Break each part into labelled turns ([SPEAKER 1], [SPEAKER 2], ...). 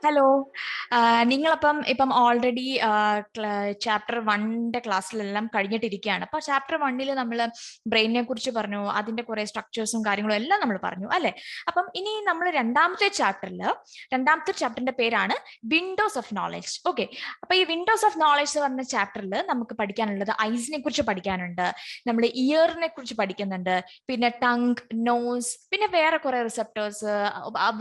[SPEAKER 1] Hello. നിങ്ങളപ്പം ഇപ്പം already chapter 1 ക്ലാസ്സിലെല്ലാം കഴിഞ്ഞിട്ടിരിക്കുകയാണ്. അപ്പൊ chapter 1 നമ്മൾ ബ്രെയിനിനെ കുറിച്ച് പറഞ്ഞു, അതിന്റെ കുറെ സ്ട്രക്ചേഴ്സും കാര്യങ്ങളും എല്ലാം നമ്മൾ പറഞ്ഞു അല്ലെ. അപ്പം ഇനി നമ്മൾ രണ്ടാമത്തെ ചാപ്റ്ററിന്റെ പേരാണ് വിൻഡോസ് ഓഫ് നോളജ്. ഓക്കെ, അപ്പൊ ഈ വിൻഡോസ് ഓഫ് നോളജ് പറഞ്ഞ ചാപ്റ്ററിൽ നമുക്ക് പഠിക്കാനുള്ളത് ഐസിനെ കുറിച്ച് പഠിക്കാനുണ്ട്, നമ്മൾ ഇയറിനെ കുറിച്ച് പഠിക്കുന്നുണ്ട്, പിന്നെ ടങ്, നോസ്, പിന്നെ വേറെ കുറെ റിസപ്റ്റേഴ്സ്,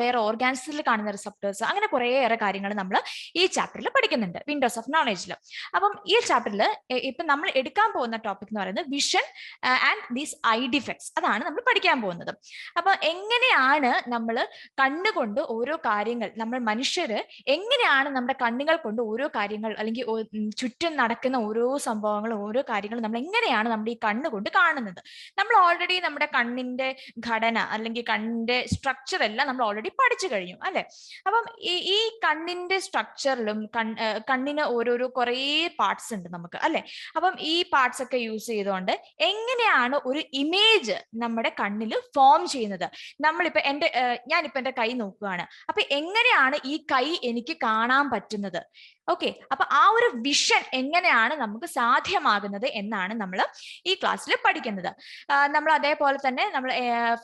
[SPEAKER 1] വേറെ ഓർഗാൻസിൽ കാണുന്ന റിസപ്റ്റേഴ്സ്, അങ്ങനെ കുറേയേറെ കാര്യങ്ങൾ നമ്മൾ ഈ ചാപ്റ്ററിൽ പഠിക്കുന്നുണ്ട് വിൻഡോസ് ഓഫ് നോളജിൽ. അപ്പം ഈ ചാപ്റ്ററിൽ ഇപ്പൊ നമ്മൾ എടുക്കാൻ പോകുന്ന ടോപ്പിക് എന്ന് പറയുന്നത് vision and these I defects, അതാണ് നമ്മൾ പഠിക്കാൻ പോകുന്നത്. അപ്പൊ എങ്ങനെയാണ് നമ്മൾ കണ്ണുകൊണ്ട് ഓരോ കാര്യങ്ങൾ, നമ്മൾ മനുഷ്യര് എങ്ങനെയാണ് നമ്മുടെ കണ്ണുകൾ കൊണ്ട് ഓരോ കാര്യങ്ങൾ, അല്ലെങ്കിൽ ചുറ്റും നടക്കുന്ന ഓരോ സംഭവങ്ങളും ഓരോ കാര്യങ്ങളും നമ്മൾ എങ്ങനെയാണ് നമ്മുടെ ഈ കണ്ണുകൊണ്ട് കാണുന്നത്. നമ്മൾ ഓൾറെഡി നമ്മുടെ കണ്ണിന്റെ ഘടന അല്ലെങ്കിൽ കണ്ണിന്റെ സ്ട്രക്ചർ എല്ലാം നമ്മൾ ഓൾറെഡി പഠിച്ചു കഴിഞ്ഞു അല്ലെ. അപ്പം ഈ കണ്ണിന്റെ സ്ട്രക്ചറിലും കണ്ണിന് ഓരോരോ കുറേ പാർട്സ് ഉണ്ട് നമുക്ക് അല്ലെ. അപ്പം ഈ പാർട്സ് ഒക്കെ യൂസ് ചെയ്തുകൊണ്ട് എങ്ങനെയാണ് ഒരു ഇമേജ് നമ്മുടെ കണ്ണിൽ ഫോം ചെയ്യുന്നത്. ഞാനിപ്പോ എന്റെ കൈ നോക്കുകയാണ്, അപ്പൊ എങ്ങനെയാണ് ഈ കൈ എനിക്ക് കാണാൻ പറ്റുന്നത്. ഓക്കെ, അപ്പൊ ആ ഒരു വിഷൻ എങ്ങനെയാണ് നമുക്ക് സാധ്യമാകുന്നത് എന്നാണ് നമ്മൾ ഈ ക്ലാസ്സിൽ പഠിക്കുന്നത്. നമ്മൾ അതേപോലെ തന്നെ നമ്മൾ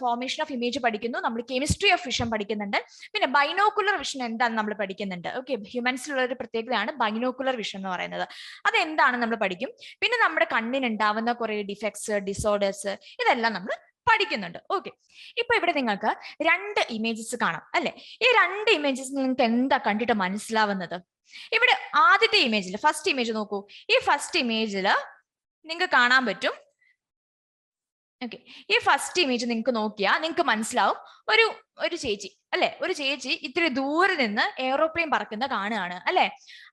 [SPEAKER 1] ഫോർമേഷൻ ഓഫ് ഇമേജ് പഠിക്കുന്നു, നമ്മൾ കെമിസ്ട്രി ഓഫ് വിഷൻ പഠിക്കുന്നുണ്ട്, പിന്നെ ബൈനോക്കുലർ വിഷൻ എന്താണെന്ന് നമ്മൾ പഠിക്കുന്നുണ്ട്. ഓക്കെ, ഹ്യൂമൻസിലുള്ള ഒരു പ്രത്യേകതയാണ് ബൈനോക്കുലർ വിഷൻ എന്ന് പറയുന്നത്. അതെന്താണെന്ന് നമ്മൾ പഠിക്കും. പിന്നെ നമ്മുടെ കണ്ണിന് ഉണ്ടാവുന്ന കുറെ ഡിഫക്ട്സ്, ഡിസോർഡേഴ്സ്, ഇതെല്ലാം നമ്മൾ പഠിക്കുന്നുണ്ട്. ഓക്കെ, ഇപ്പൊ ഇവിടെ നിങ്ങൾക്ക് 2 ഇമേജസ് കാണാം അല്ലെ. ഈ 2 ഇമേജസ് നിങ്ങൾക്ക് എന്താ കണ്ടിട്ട് മനസ്സിലാവുന്നത്? ഇവിടെ ആദ്യത്തെ ഇമേജിൽ, ഫസ്റ്റ് ഇമേജ് നോക്കൂ. ഈ ഫസ്റ്റ് ഇമേജിൽ നിങ്ങൾക്ക് കാണാൻ പറ്റും. ഓക്കെ, ഈ ഫസ്റ്റ് ഇമേജ് നിങ്ങൾക്ക് നോക്കിയാൽ നിങ്ങൾക്ക് മനസ്സിലാവും, ഒരു ചേച്ചി അല്ലെ, ഒരു ചേച്ചി ഇത്തിരി ദൂരെ നിന്ന് എയ്റോപ്ലെയിൻ പറക്കുന്ന കാണുകയാണ് അല്ലെ.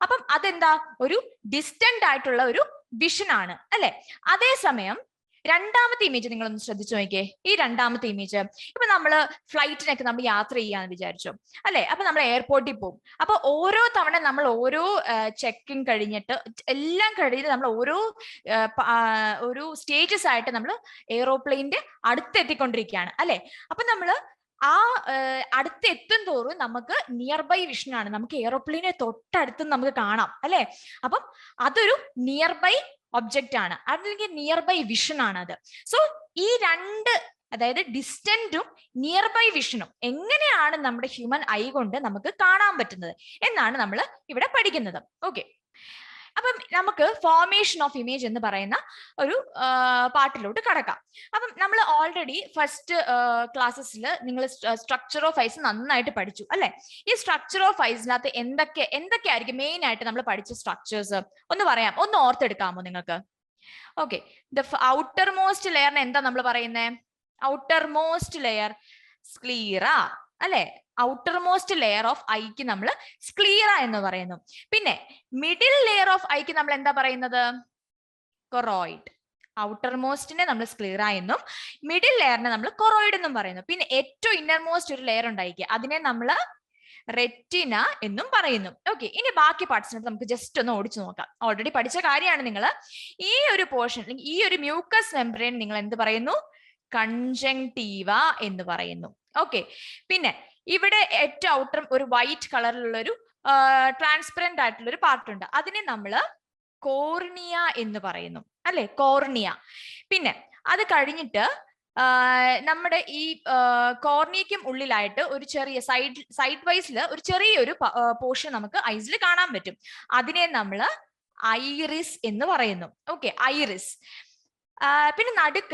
[SPEAKER 1] അപ്പം അതെന്താ, ഒരു ഡിസ്റ്റന്റ് ആയിട്ടുള്ള ഒരു വിഷൻ ആണ് അല്ലെ. അതേസമയം രണ്ടാമത്തെ ഇമേജ് നിങ്ങളൊന്ന് ശ്രദ്ധിച്ചു നോക്കിയേ. ഈ രണ്ടാമത്തെ ഇമേജ്, ഇപ്പൊ നമ്മള് ഫ്ലൈറ്റിനൊക്കെ നമ്മൾ യാത്ര ചെയ്യാന്ന് വിചാരിച്ചു അല്ലെ. അപ്പൊ നമ്മൾ എയർപോർട്ടിൽ പോകും. അപ്പൊ ഓരോ തവണ നമ്മൾ ഓരോ ചെക്കിങ് കഴിഞ്ഞിട്ട് എല്ലാം കഴിഞ്ഞ് നമ്മൾ ഓരോ സ്റ്റേജസ് ആയിട്ട് നമ്മൾ എയ്റോപ്ലെയിന്റെ അടുത്തെത്തിക്കൊണ്ടിരിക്കുകയാണ് അല്ലെ. അപ്പൊ നമ്മള് ആ അടുത്തെത്തും തോറും നമുക്ക് നിയർ ബൈ വിഷൻ ആണ്, നമുക്ക് എയ്റോപ്ലെയിനെ തൊട്ടടുത്ത് നമുക്ക് കാണാം അല്ലെ. അപ്പം അതൊരു നിയർ ബൈ ഒബ്ജക്റ്റ് ആണ്, അല്ലെങ്കിൽ നിയർ ബൈ വിഷൻ ആണ് അത്. സോ ഈ രണ്ട്, അതായത് ഡിസ്റ്റന്റും നിയർ ബൈ വിഷനും എങ്ങനെയാണ് നമ്മുടെ ഹ്യൂമൻ ഐ കൊണ്ട് നമുക്ക് കാണാൻ പറ്റുന്നത് എന്നാണ് നമ്മൾ ഇവിടെ പഠിക്കുന്നത്. ഓക്കെ, അപ്പം നമുക്ക് ഫോർമേഷൻ ഓഫ് ഇമേജ് എന്ന് പറയുന്ന ഒരു പാർട്ടിലോട്ട് കടക്കാം. അപ്പം നമ്മൾ ഓൾറെഡി ഫസ്റ്റ് ക്ലാസ്സസിൽ നിങ്ങൾ സ്ട്രക്ചർ ഓഫ് ഐസ് നന്നായിട്ട് പഠിച്ചു അല്ലെ. ഈ സ്ട്രക്ചർ ഓഫ് ഐസിനകത്ത് എന്തൊക്കെയായിരിക്കും മെയിൻ ആയിട്ട് നമ്മൾ പഠിച്ച സ്ട്രക്ചേഴ്സ് ഒന്ന് പറയാം, ഒന്ന് ഓർത്തെടുക്കാമോ നിങ്ങൾക്ക്? ഓക്കെ, ദ ഔട്ടർ മോസ്റ്റ് ലെയറിന് എന്താ നമ്മൾ പറയുന്നത്? ഔട്ടർ മോസ്റ്റ് ലെയർ സ്ക്ലീറ അല്ലെ. ഔട്ടർ മോസ്റ്റ് ലെയർ ഓഫ് ഐക്ക് നമ്മൾ സ്ക്ലീറ എന്ന് പറയുന്നു. പിന്നെ മിഡിൽ ലെയർ ഓഫ് ഐക്ക് നമ്മൾ എന്താ പറയുന്നത്? കൊറോയിഡ്. ഔട്ടർ മോസ്റ്റിനെ നമ്മൾ സ്ക്ലീറ എന്നും മിഡിൽ ലെയറിനെ നമ്മൾ കൊറോയിഡ് എന്നും പറയുന്നു. പിന്നെ ഏറ്റവും ഇന്നർ മോസ്റ്റ് ഒരു ലെയർ ഉണ്ടായിരിക്കുക, അതിനെ നമ്മൾ റെറ്റിന എന്നും പറയുന്നു. ഓക്കെ, ഇനി ബാക്കി പാർട്സിനോട് നമുക്ക് ജസ്റ്റ് ഒന്ന് ഓടിച്ചു നോക്കാം. ഓൾറെഡി പഠിച്ച കാര്യമാണ്. നിങ്ങൾ ഈ ഒരു പോർഷൻ, അല്ലെങ്കിൽ ഈ ഒരു മ്യൂക്കസ് മെംബ്രെയിൻ നിങ്ങൾ എന്ത് പറയുന്നു? കൺജങ്ക്റ്റീവ എന്ന് പറയുന്നു. ഓക്കെ, പിന്നെ ഇവിടെ ഏറ്റവും ഔട്ടർ ഒരു വൈറ്റ് കളറിലുള്ള ഒരു ട്രാൻസ്പെറന്റ് ആയിട്ടുള്ള ഒരു പാർട്ട് ഉണ്ട്, അതിനെ നമ്മൾ കോർണിയ എന്ന് പറയുന്നു അല്ലെ, കോർണിയ. പിന്നെ അത് കഴിഞ്ഞിട്ട് നമ്മുടെ ഈ കോർണിയയ്ക്കും ഉള്ളിലായിട്ട് ഒരു ചെറിയ സൈഡ് വൈസിൽ ഒരു ചെറിയൊരു പോർഷൻ നമുക്ക് ഐസിൽ കാണാൻ പറ്റും, അതിനെ നമ്മൾ ഐറിസ് എന്ന് പറയുന്നു. Okay, iris. പിന്നെ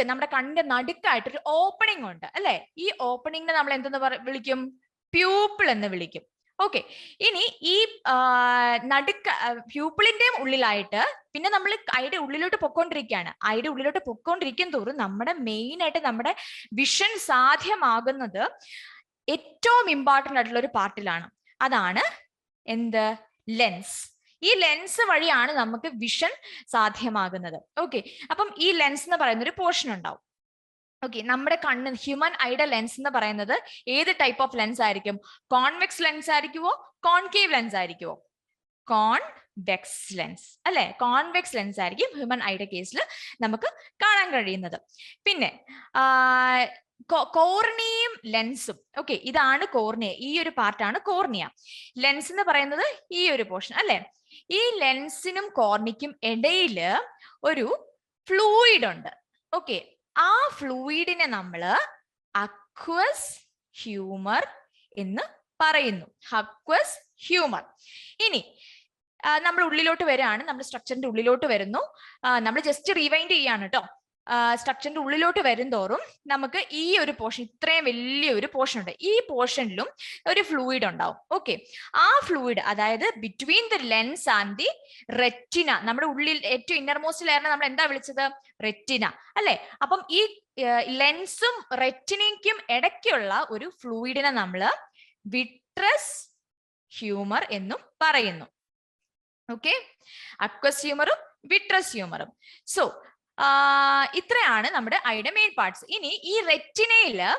[SPEAKER 1] നമ്മുടെ കണ്ണിന്റെ നടുക്കായിട്ട് ഒരു ഓപ്പണിംഗ് ഉണ്ട് അല്ലെ. ഈ ഓപ്പണിംഗിനെ നമ്മൾ എന്തെന്ന് വിളിക്കും? പ്യൂപ്പിൾ എന്ന് വിളിക്കും. ഓക്കെ, ഇനി ഈ പ്യൂപ്പിളിന്റെയും ഉള്ളിലായിട്ട് പിന്നെ നമ്മൾ ഐയുടെ ഉള്ളിലോട്ട് പൊക്കോണ്ടിരിക്കുകയാണ്. ഐയുടെ ഉള്ളിലോട്ട് പൊക്കോണ്ടിരിക്കും തോറും നമ്മുടെ മെയിൻ ആയിട്ട് നമ്മുടെ വിഷൻ സാധ്യമാകുന്നത് ഏറ്റവും ഇമ്പോർട്ടന്റ് ആയിട്ടുള്ള ഒരു പാർട്ടിലാണ്. അതാണ് എന്ത്? ലെൻസ്. ഈ ലെൻസ് വഴിയാണ് നമുക്ക് വിഷൻ സാധ്യമാകുന്നത്. ഓക്കെ, അപ്പം ഈ ലെൻസ് എന്ന് പറയുന്ന ഒരു പോർഷൻ ഉണ്ടാവും. ഓക്കെ, നമ്മുടെ കണ്ണ്, ഹ്യൂമൻ ഐയുടെ ലെൻസ് എന്ന് പറയുന്നത് ഏത് ടൈപ്പ് ഓഫ് ലെൻസ് ആയിരിക്കും? കോൺവെക്സ് ലെൻസ് ആയിരിക്കുമോ, കോൺകേവ് ലെൻസ് ആയിരിക്കുമോ? കോൺവെക്സ് ലെൻസ് അല്ലെ. കോൺവെക്സ് ലെൻസ് ആയിരിക്കും ഹ്യൂമൻ ഐയുടെ കേസിൽ നമുക്ക് കാണാൻ കഴിയുന്നത്. പിന്നെ കോർണിയയും ലെൻസും. ഓക്കെ, ഇതാണ് കോർണിയ, ഈ ഒരു പാർട്ടാണ് കോർണിയ. ലെൻസ് എന്ന് പറയുന്നത് ഈ ഒരു പോർഷൻ അല്ലെ. ഈ ലെൻസിനും കോർണിക്കും ഇടയില് ഒരു ഫ്ലൂയിഡ് ഉണ്ട്. ഓക്കെ, ആ ഫ്ലൂയിഡിനെ നമ്മൾ അക്വസ് ഹ്യൂമർ എന്ന് പറയുന്നു. Aqueous humour. ഇനി നമ്മൾ ഉള്ളിലോട്ട് വരികയാണ്, നമ്മൾ സ്ട്രക്ചറിന്റെ ഉള്ളിലോട്ട് വരുന്നു. നമ്മൾ ജസ്റ്റ് റീവൈൻഡ് ചെയ്യാണ് കേട്ടോ. സ്ട്രക്ചറിന്റെ ഉള്ളിലോട്ട് വരുംതോറും നമുക്ക് ഈ ഒരു പോർഷൻ, ഇത്രയും വലിയൊരു പോർഷൻ ഉണ്ട്, ഈ പോർഷനിലും ഒരു ഫ്ലൂയിഡ് ഉണ്ടാവും. ഓക്കെ, ആ ഫ്ലൂയിഡ് അതായത് between the lens and the retina, നമ്മുടെ ഉള്ളിൽ ഏറ്റവും ഇന്നർമോസ്റ്റ് ലെയറിനെ നമ്മൾ എന്താ വിളിച്ചത്? റെറ്റിന അല്ലെ. അപ്പം ഈ ലെൻസും റെറ്റിനയ്ക്കും ഇടയ്ക്കുള്ള ഒരു ഫ്ലൂയിഡിനെ നമ്മൾ വിട്രസ് ഹ്യൂമർ എന്നും പറയുന്നു. ഓക്കെ, അക്വസ് ഹ്യൂമറും വിട്രസ് ഹ്യൂമറും. സോ ഇത്രയാണ് നമ്മുടെ ഐയുടെ മെയിൻ പാർട്സ്. ഇനി ഈ റെറ്റിനയില്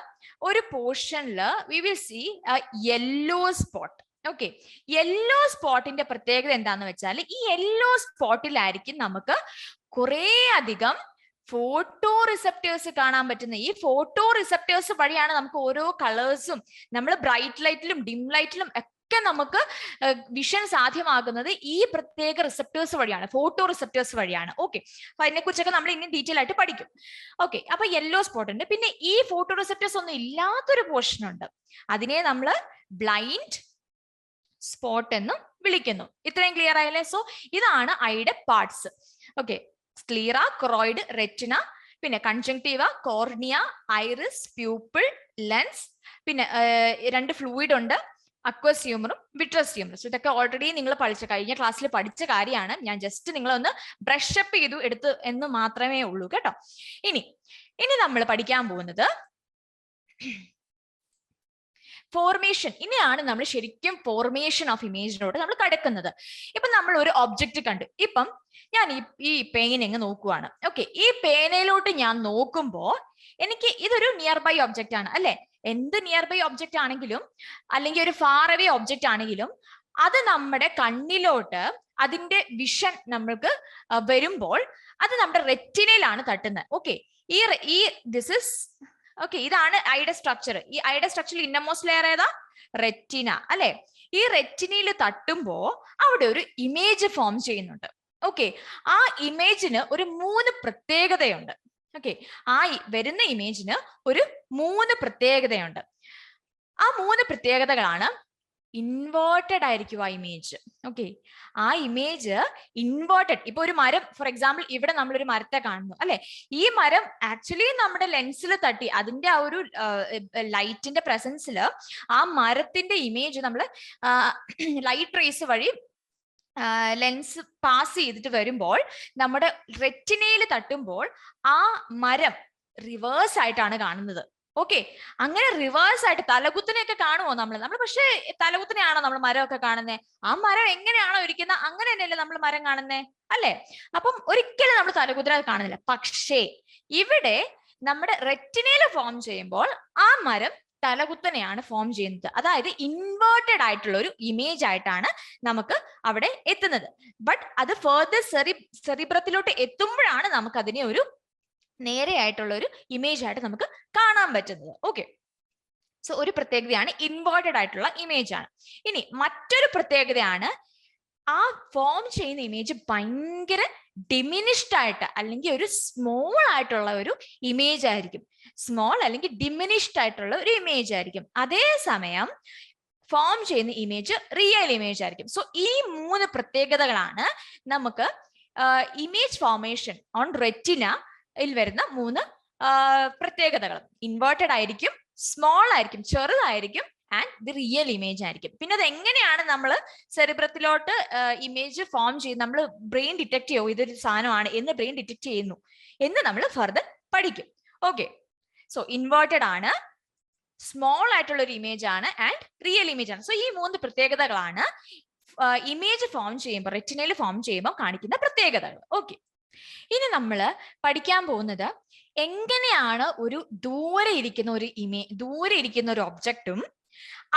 [SPEAKER 1] ഒരു പോർഷനില് we will see yellow spot. Okay, yellow സ്പോട്ടിന്റെ പ്രത്യേകത എന്താന്ന് വെച്ചാൽ ഈ യെല്ലോ സ്പോട്ടിലായിരിക്കും നമുക്ക് കുറേ അധികം ഫോട്ടോ റിസെപ്റ്റേഴ്സ് കാണാൻ പറ്റുന്ന. ഈ ഫോട്ടോ റിസെപ്റ്റേഴ്സ് വഴിയാണ് നമുക്ക് ഓരോ കളേഴ്സും, നമ്മൾ ബ്രൈറ്റ് ലൈറ്റിലും ഡിം ലൈറ്റിലും നമുക്ക് വിഷൻ സാധ്യമാകുന്നത് ഈ പ്രത്യേക റിസെപ്റ്റേഴ്സ് വഴിയാണ്, ഫോട്ടോ റിസെപ്റ്റേഴ്സ് വഴിയാണ്. ഓക്കെ, അപ്പൊ അതിനെ കുറിച്ചൊക്കെ നമ്മൾ ഇനി ഡീറ്റെയിൽ ആയിട്ട് പഠിക്കും. ഓക്കെ, അപ്പൊ യെല്ലോ സ്പോട്ട് ഉണ്ട്. പിന്നെ ഈ ഫോട്ടോ റിസെപ്റ്റേഴ്സ് ഒന്നും ഇല്ലാത്തൊരു പോർഷൻ ഉണ്ട്, അതിനെ നമ്മൾ ബ്ലൈൻഡ് സ്പോട്ട് എന്നും വിളിക്കുന്നു. ഇത്രയും ക്ലിയർ ആയല്ലേ? സോ ഇതാണ് ഐയുടെ parts. Okay, sclera, choroid, retina, പിന്നെ കൺജങ്ക്റ്റീവ, കോർണിയ, ഐറിസ്, പ്യൂപ്പിൾ, ലെൻസ്, പിന്നെ രണ്ട് ഫ്ലൂയിഡ് ഉണ്ട്, അക്വസ് ഹ്യൂമറും വിട്രസ് ഹ്യൂമറും. സോ ഇതൊക്കെ ഓൾറെഡി നിങ്ങൾ കഴിഞ്ഞ ക്ലാസ്സിൽ പഠിച്ച കാര്യമാണ്. ഞാൻ ജസ്റ്റ് നിങ്ങളൊന്ന് ബ്രഷ് അപ്പ് ചെയ്തു എടുത്ത് എന്ന് മാത്രമേ ഉള്ളൂ കേട്ടോ. ഇനി നമ്മൾ പഠിക്കാൻ പോകുന്നത് ഫോർമേഷൻ. ഇനിയാണ് നമ്മൾ ശരിക്കും ഫോർമേഷൻ ഓഫ് ഇമേജിനോട് നമ്മൾ കടക്കുന്നത്. ഇപ്പൊ നമ്മൾ ഒരു ഒബ്ജക്റ്റ് കണ്ടു. ഇപ്പം ഞാൻ ഈ പേന എങ്ങ് നോക്കുവാണ്. ഓക്കെ, ഈ പേനയിലോട്ട് ഞാൻ നോക്കുമ്പോ എനിക്ക് ഇതൊരു നിയർ ബൈ ഒബ്ജക്റ്റ് ആണ് അല്ലെ. എന്ത് നിയർ ബൈ ഒബ്ജക്റ്റ് ആണെങ്കിലും അല്ലെങ്കിൽ ഒരു ഫാർ അവേ ഒബ്ജക്റ്റ് ആണെങ്കിലും അത് നമ്മുടെ കണ്ണിലോട്ട് അതിന്റെ വിഷൻ നമ്മൾക്ക് വരുമ്പോൾ അത് നമ്മുടെ റെറ്റിനയിലാണ് തട്ടുന്നത്. ഓക്കെ, ഈ ദിസ് ഇസ് ഓക്കെ, ഇതാണ് ഐയുടെ സ്ട്രക്ചർ. ഈ ഐയുടെ സ്ട്രക്ചറിൽ ഇന്നർമോസ്റ്റ് ലെയർ ഏതാ? റെറ്റിന അല്ലെ. ഈ റെറ്റിനയിൽ തട്ടുമ്പോ അവിടെ ഒരു ഇമേജ് ഫോം ചെയ്യുന്നുണ്ട്. ഓക്കെ, ആ ഇമേജിന് ഒരു 3 പ്രത്യേകതയുണ്ട്. ഓക്കെ, ആ വരുന്ന ഇമേജിന് ഒരു 3 പ്രത്യേകതയുണ്ട്. ആ 3 പ്രത്യേകതകളാണ്: ഇൻവേർട്ടഡ് ആയിരിക്കും ആ ഇമേജ്. ഓക്കെ, ആ ഇമേജ് ഇൻവേർട്ടഡ്. ഇപ്പൊ ഒരു മരം, ഫോർ എക്സാമ്പിൾ ഇവിടെ നമ്മളൊരു മരത്തെ കാണുന്നു അല്ലെ. ഈ മരം ആക്ച്വലി നമ്മുടെ ലെൻസിൽ തട്ടി അതിന്റെ ആ ഒരു ലൈറ്റിന്റെ പ്രസൻസിൽ ആ മരത്തിന്റെ ഇമേജ് നമ്മൾ ലൈറ്റ് റേസ് വഴി ലെൻസ് പാസ് ചെയ്തിട്ട് വരുമ്പോൾ നമ്മുടെ റെറ്റിനയിൽ തട്ടുമ്പോൾ ആ മരം റിവേഴ്സ് ആയിട്ടാണ് കാണുന്നത്. ഓക്കെ, അങ്ങനെ റിവേഴ്സ് ആയിട്ട് തലകുത്തിനെയൊക്കെ കാണുമോ നമ്മൾ പക്ഷെ തലകുത്തിനെയാണോ നമ്മൾ മരമൊക്കെ കാണുന്നത്? ആ മരം എങ്ങനെയാണോ ഇരിക്കുന്നത് അങ്ങനെ തന്നെയല്ലേ നമ്മൾ മരം കാണുന്നേ അല്ലെ. അപ്പം ഒരിക്കലും നമ്മൾ തലകുത്തിനെ കാണുന്നില്ല. പക്ഷേ ഇവിടെ നമ്മുടെ റെറ്റിനയിൽ ഫോം ചെയ്യുമ്പോൾ ആ മരം തലകുത്തനെയാണ് ഫോം ചെയ്യുന്നത്. അതായത് ഇൻവേർട്ടഡ് ആയിട്ടുള്ള ഒരു ഇമേജ് ആയിട്ടാണ് നമുക്ക് അവിടെ എത്തുന്നത്. ബട്ട് അത് ഫർദർ സെറിബ്രത്തിലോട്ട് എത്തുമ്പോഴാണ് നമുക്ക് അതിനെ ഒരു നേരെയായിട്ടുള്ള ഒരു ഇമേജ് ആയിട്ട് നമുക്ക് കാണാൻ പറ്റുന്നത്. ഓക്കെ, സോ ഒരു പ്രത്യേകതയാണ് ഇൻവേർട്ടഡ് ആയിട്ടുള്ള ഇമേജ് ആണ്. ഇനി മറ്റൊരു പ്രത്യേകതയാണ് ആ ഫോം ചെയ്യുന്ന ഇമേജ് ഭയങ്കര ഡിമിനിഷ്ഡ് ആയിട്ട് അല്ലെങ്കിൽ ഒരു സ്മോൾ ആയിട്ടുള്ള ഒരു ഇമേജ് ആയിരിക്കും. സ്മോൾ അല്ലെങ്കിൽ ഡിമിനിഷ്ഡ് ആയിട്ടുള്ള ഒരു ഇമേജ് ആയിരിക്കും. അതേസമയം ഫോം ചെയ്യുന്ന ഇമേജ് റിയൽ ഇമേജ് ആയിരിക്കും. സോ ഈ 3 പ്രത്യേകതകളാണ് നമുക്ക് ഇമേജ് ഫോർമേഷൻ ഓൺ റെറ്റിന വരുന്ന 3 പ്രത്യേകതകൾ. ഇൻവേർട്ടഡ് ആയിരിക്കും, സ്മോൾ ആയിരിക്കും, ചെറുതായിരിക്കും, ആൻഡ് ദി റിയൽ ഇമേജ് ആയിരിക്കും. പിന്നെ അത് എങ്ങനെയാണ് നമ്മൾ സെറിബ്രത്തിലോട്ട് ഇമേജ് ഫോം ചെയ്യുന്നത്, നമ്മൾ ബ്രെയിൻ ഡിറ്റക്ട് ചെയ്യോ ഇതൊരു സാധനമാണ് എന്ന് ബ്രെയിൻ ഡിറ്റക്ട് ചെയ്യുന്നു എന്ന് നമ്മൾ ഫർദർ പഠിക്കും. ഓക്കെ, സോ ഇൻവേർട്ടഡ് ആണ്, സ്മോൾ ആയിട്ടുള്ള ഒരു ഇമേജ് ആണ്, ആൻഡ് റിയൽ ഇമേജ് ആണ്. സോ ഈ 3 പ്രത്യേകതകളാണ് ഇമേജ് ഫോം ചെയ്യുമ്പോൾ, റെറ്റിനയിൽ ഫോം ചെയ്യുമ്പോൾ കാണിക്കുന്ന പ്രത്യേകതകൾ. ഓക്കെ, ഇനി നമ്മൾ പഠിക്കാൻ പോകുന്നത് എങ്ങനെയാണ് ഒരു ദൂരെ ഇരിക്കുന്ന ഒരു ഒബ്ജക്റ്റും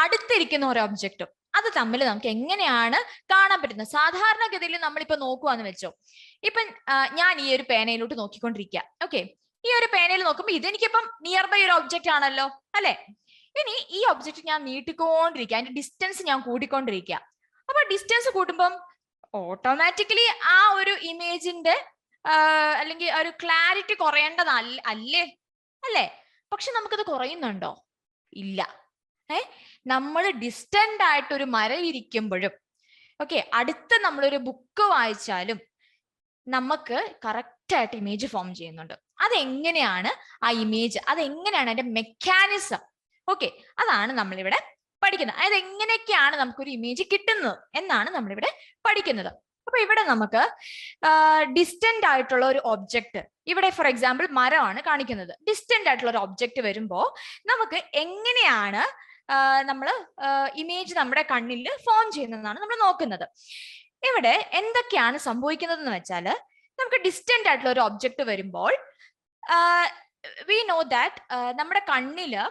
[SPEAKER 1] അടുത്തിരിക്കുന്ന ഒരു ഒബ്ജക്റ്റും അത് തമ്മിൽ നമുക്ക് എങ്ങനെയാണ് കാണാൻ പറ്റുന്നത്. സാധാരണഗതിയിൽ നമ്മളിപ്പോ നോക്കുവാന്ന് വെച്ചോ, ഇപ്പൊ ഞാൻ ഈ ഒരു പേനയിലോട്ട് നോക്കിക്കൊണ്ടിരിക്കുക. ഓക്കെ, ഈ ഒരു പേനയിൽ നോക്കുമ്പോൾ ഇതെനിക്കിപ്പം നിയർ ബൈ ഒരു ഒബ്ജക്റ്റ് ആണല്ലോ അല്ലെ. ഇനി ഈ ഒബ്ജക്റ്റ് ഞാൻ നീട്ടിക്കൊണ്ടിരിക്കുക, അതിന്റെ ഡിസ്റ്റൻസ് ഞാൻ കൂട്ടിക്കൊണ്ടിരിക്കുക. അപ്പൊ ഡിസ്റ്റൻസ് കൂട്ടുമ്പം ഓട്ടോമാറ്റിക്കലി ആ ഒരു ഇമേജിന്റെ അല്ലെങ്കിൽ ഒരു ക്ലാരിറ്റി കുറയേണ്ടതല്ല അല്ലേ? പക്ഷെ നമുക്കത് കുറയുന്നുണ്ടോ? ഇല്ല. നമ്മൾ ഡിസ്റ്റന്റ് ആയിട്ട് ഒരു മരം ഇരിക്കുമ്പോഴും ഓക്കെ, അടുത്ത് നമ്മളൊരു ബുക്ക് വായിച്ചാലും നമുക്ക് കറക്റ്റ് ആയിട്ട് ഇമേജ് ഫോം ചെയ്യുന്നുണ്ട്. അതെങ്ങനെയാണ് ആ ഇമേജ്, അതെങ്ങനെയാണ് അതിന്റെ മെക്കാനിസം, ഓക്കെ, അതാണ് നമ്മളിവിടെ പഠിക്കുന്നത്. അതായത് എങ്ങനെയൊക്കെയാണ് നമുക്കൊരു ഇമേജ് കിട്ടുന്നത് എന്നാണ് നമ്മളിവിടെ പഠിക്കുന്നത്. അപ്പൊ ഇവിടെ നമുക്ക് ഡിസ്റ്റന്റ് ആയിട്ടുള്ള ഒരു ഒബ്ജക്റ്റ്, ഇവിടെ ഫോർ എക്സാമ്പിൾ മരമാണ് കാണിക്കുന്നത്. ഡിസ്റ്റന്റ് ആയിട്ടുള്ള ഒരു ഒബ്ജക്റ്റ് വരുമ്പോ നമുക്ക് എങ്ങനെയാണ് നമ്മൾ ഇമേജ് നമ്മുടെ കണ്ണിൽ ഫോം ചെയ്യുന്നതെന്നാണ് നമ്മൾ നോക്കുന്നത്. ഇവിടെ എന്തൊക്കെയാണ് സംഭവിക്കുന്നത് എന്ന് വെച്ചാൽ, നമുക്ക് ഡിസ്റ്റന്റ് ആയിട്ടുള്ള ഒരു ഒബ്ജക്റ്റ് വരുമ്പോൾ വി നോ ദാറ്റ് നമ്മുടെ കണ്ണില്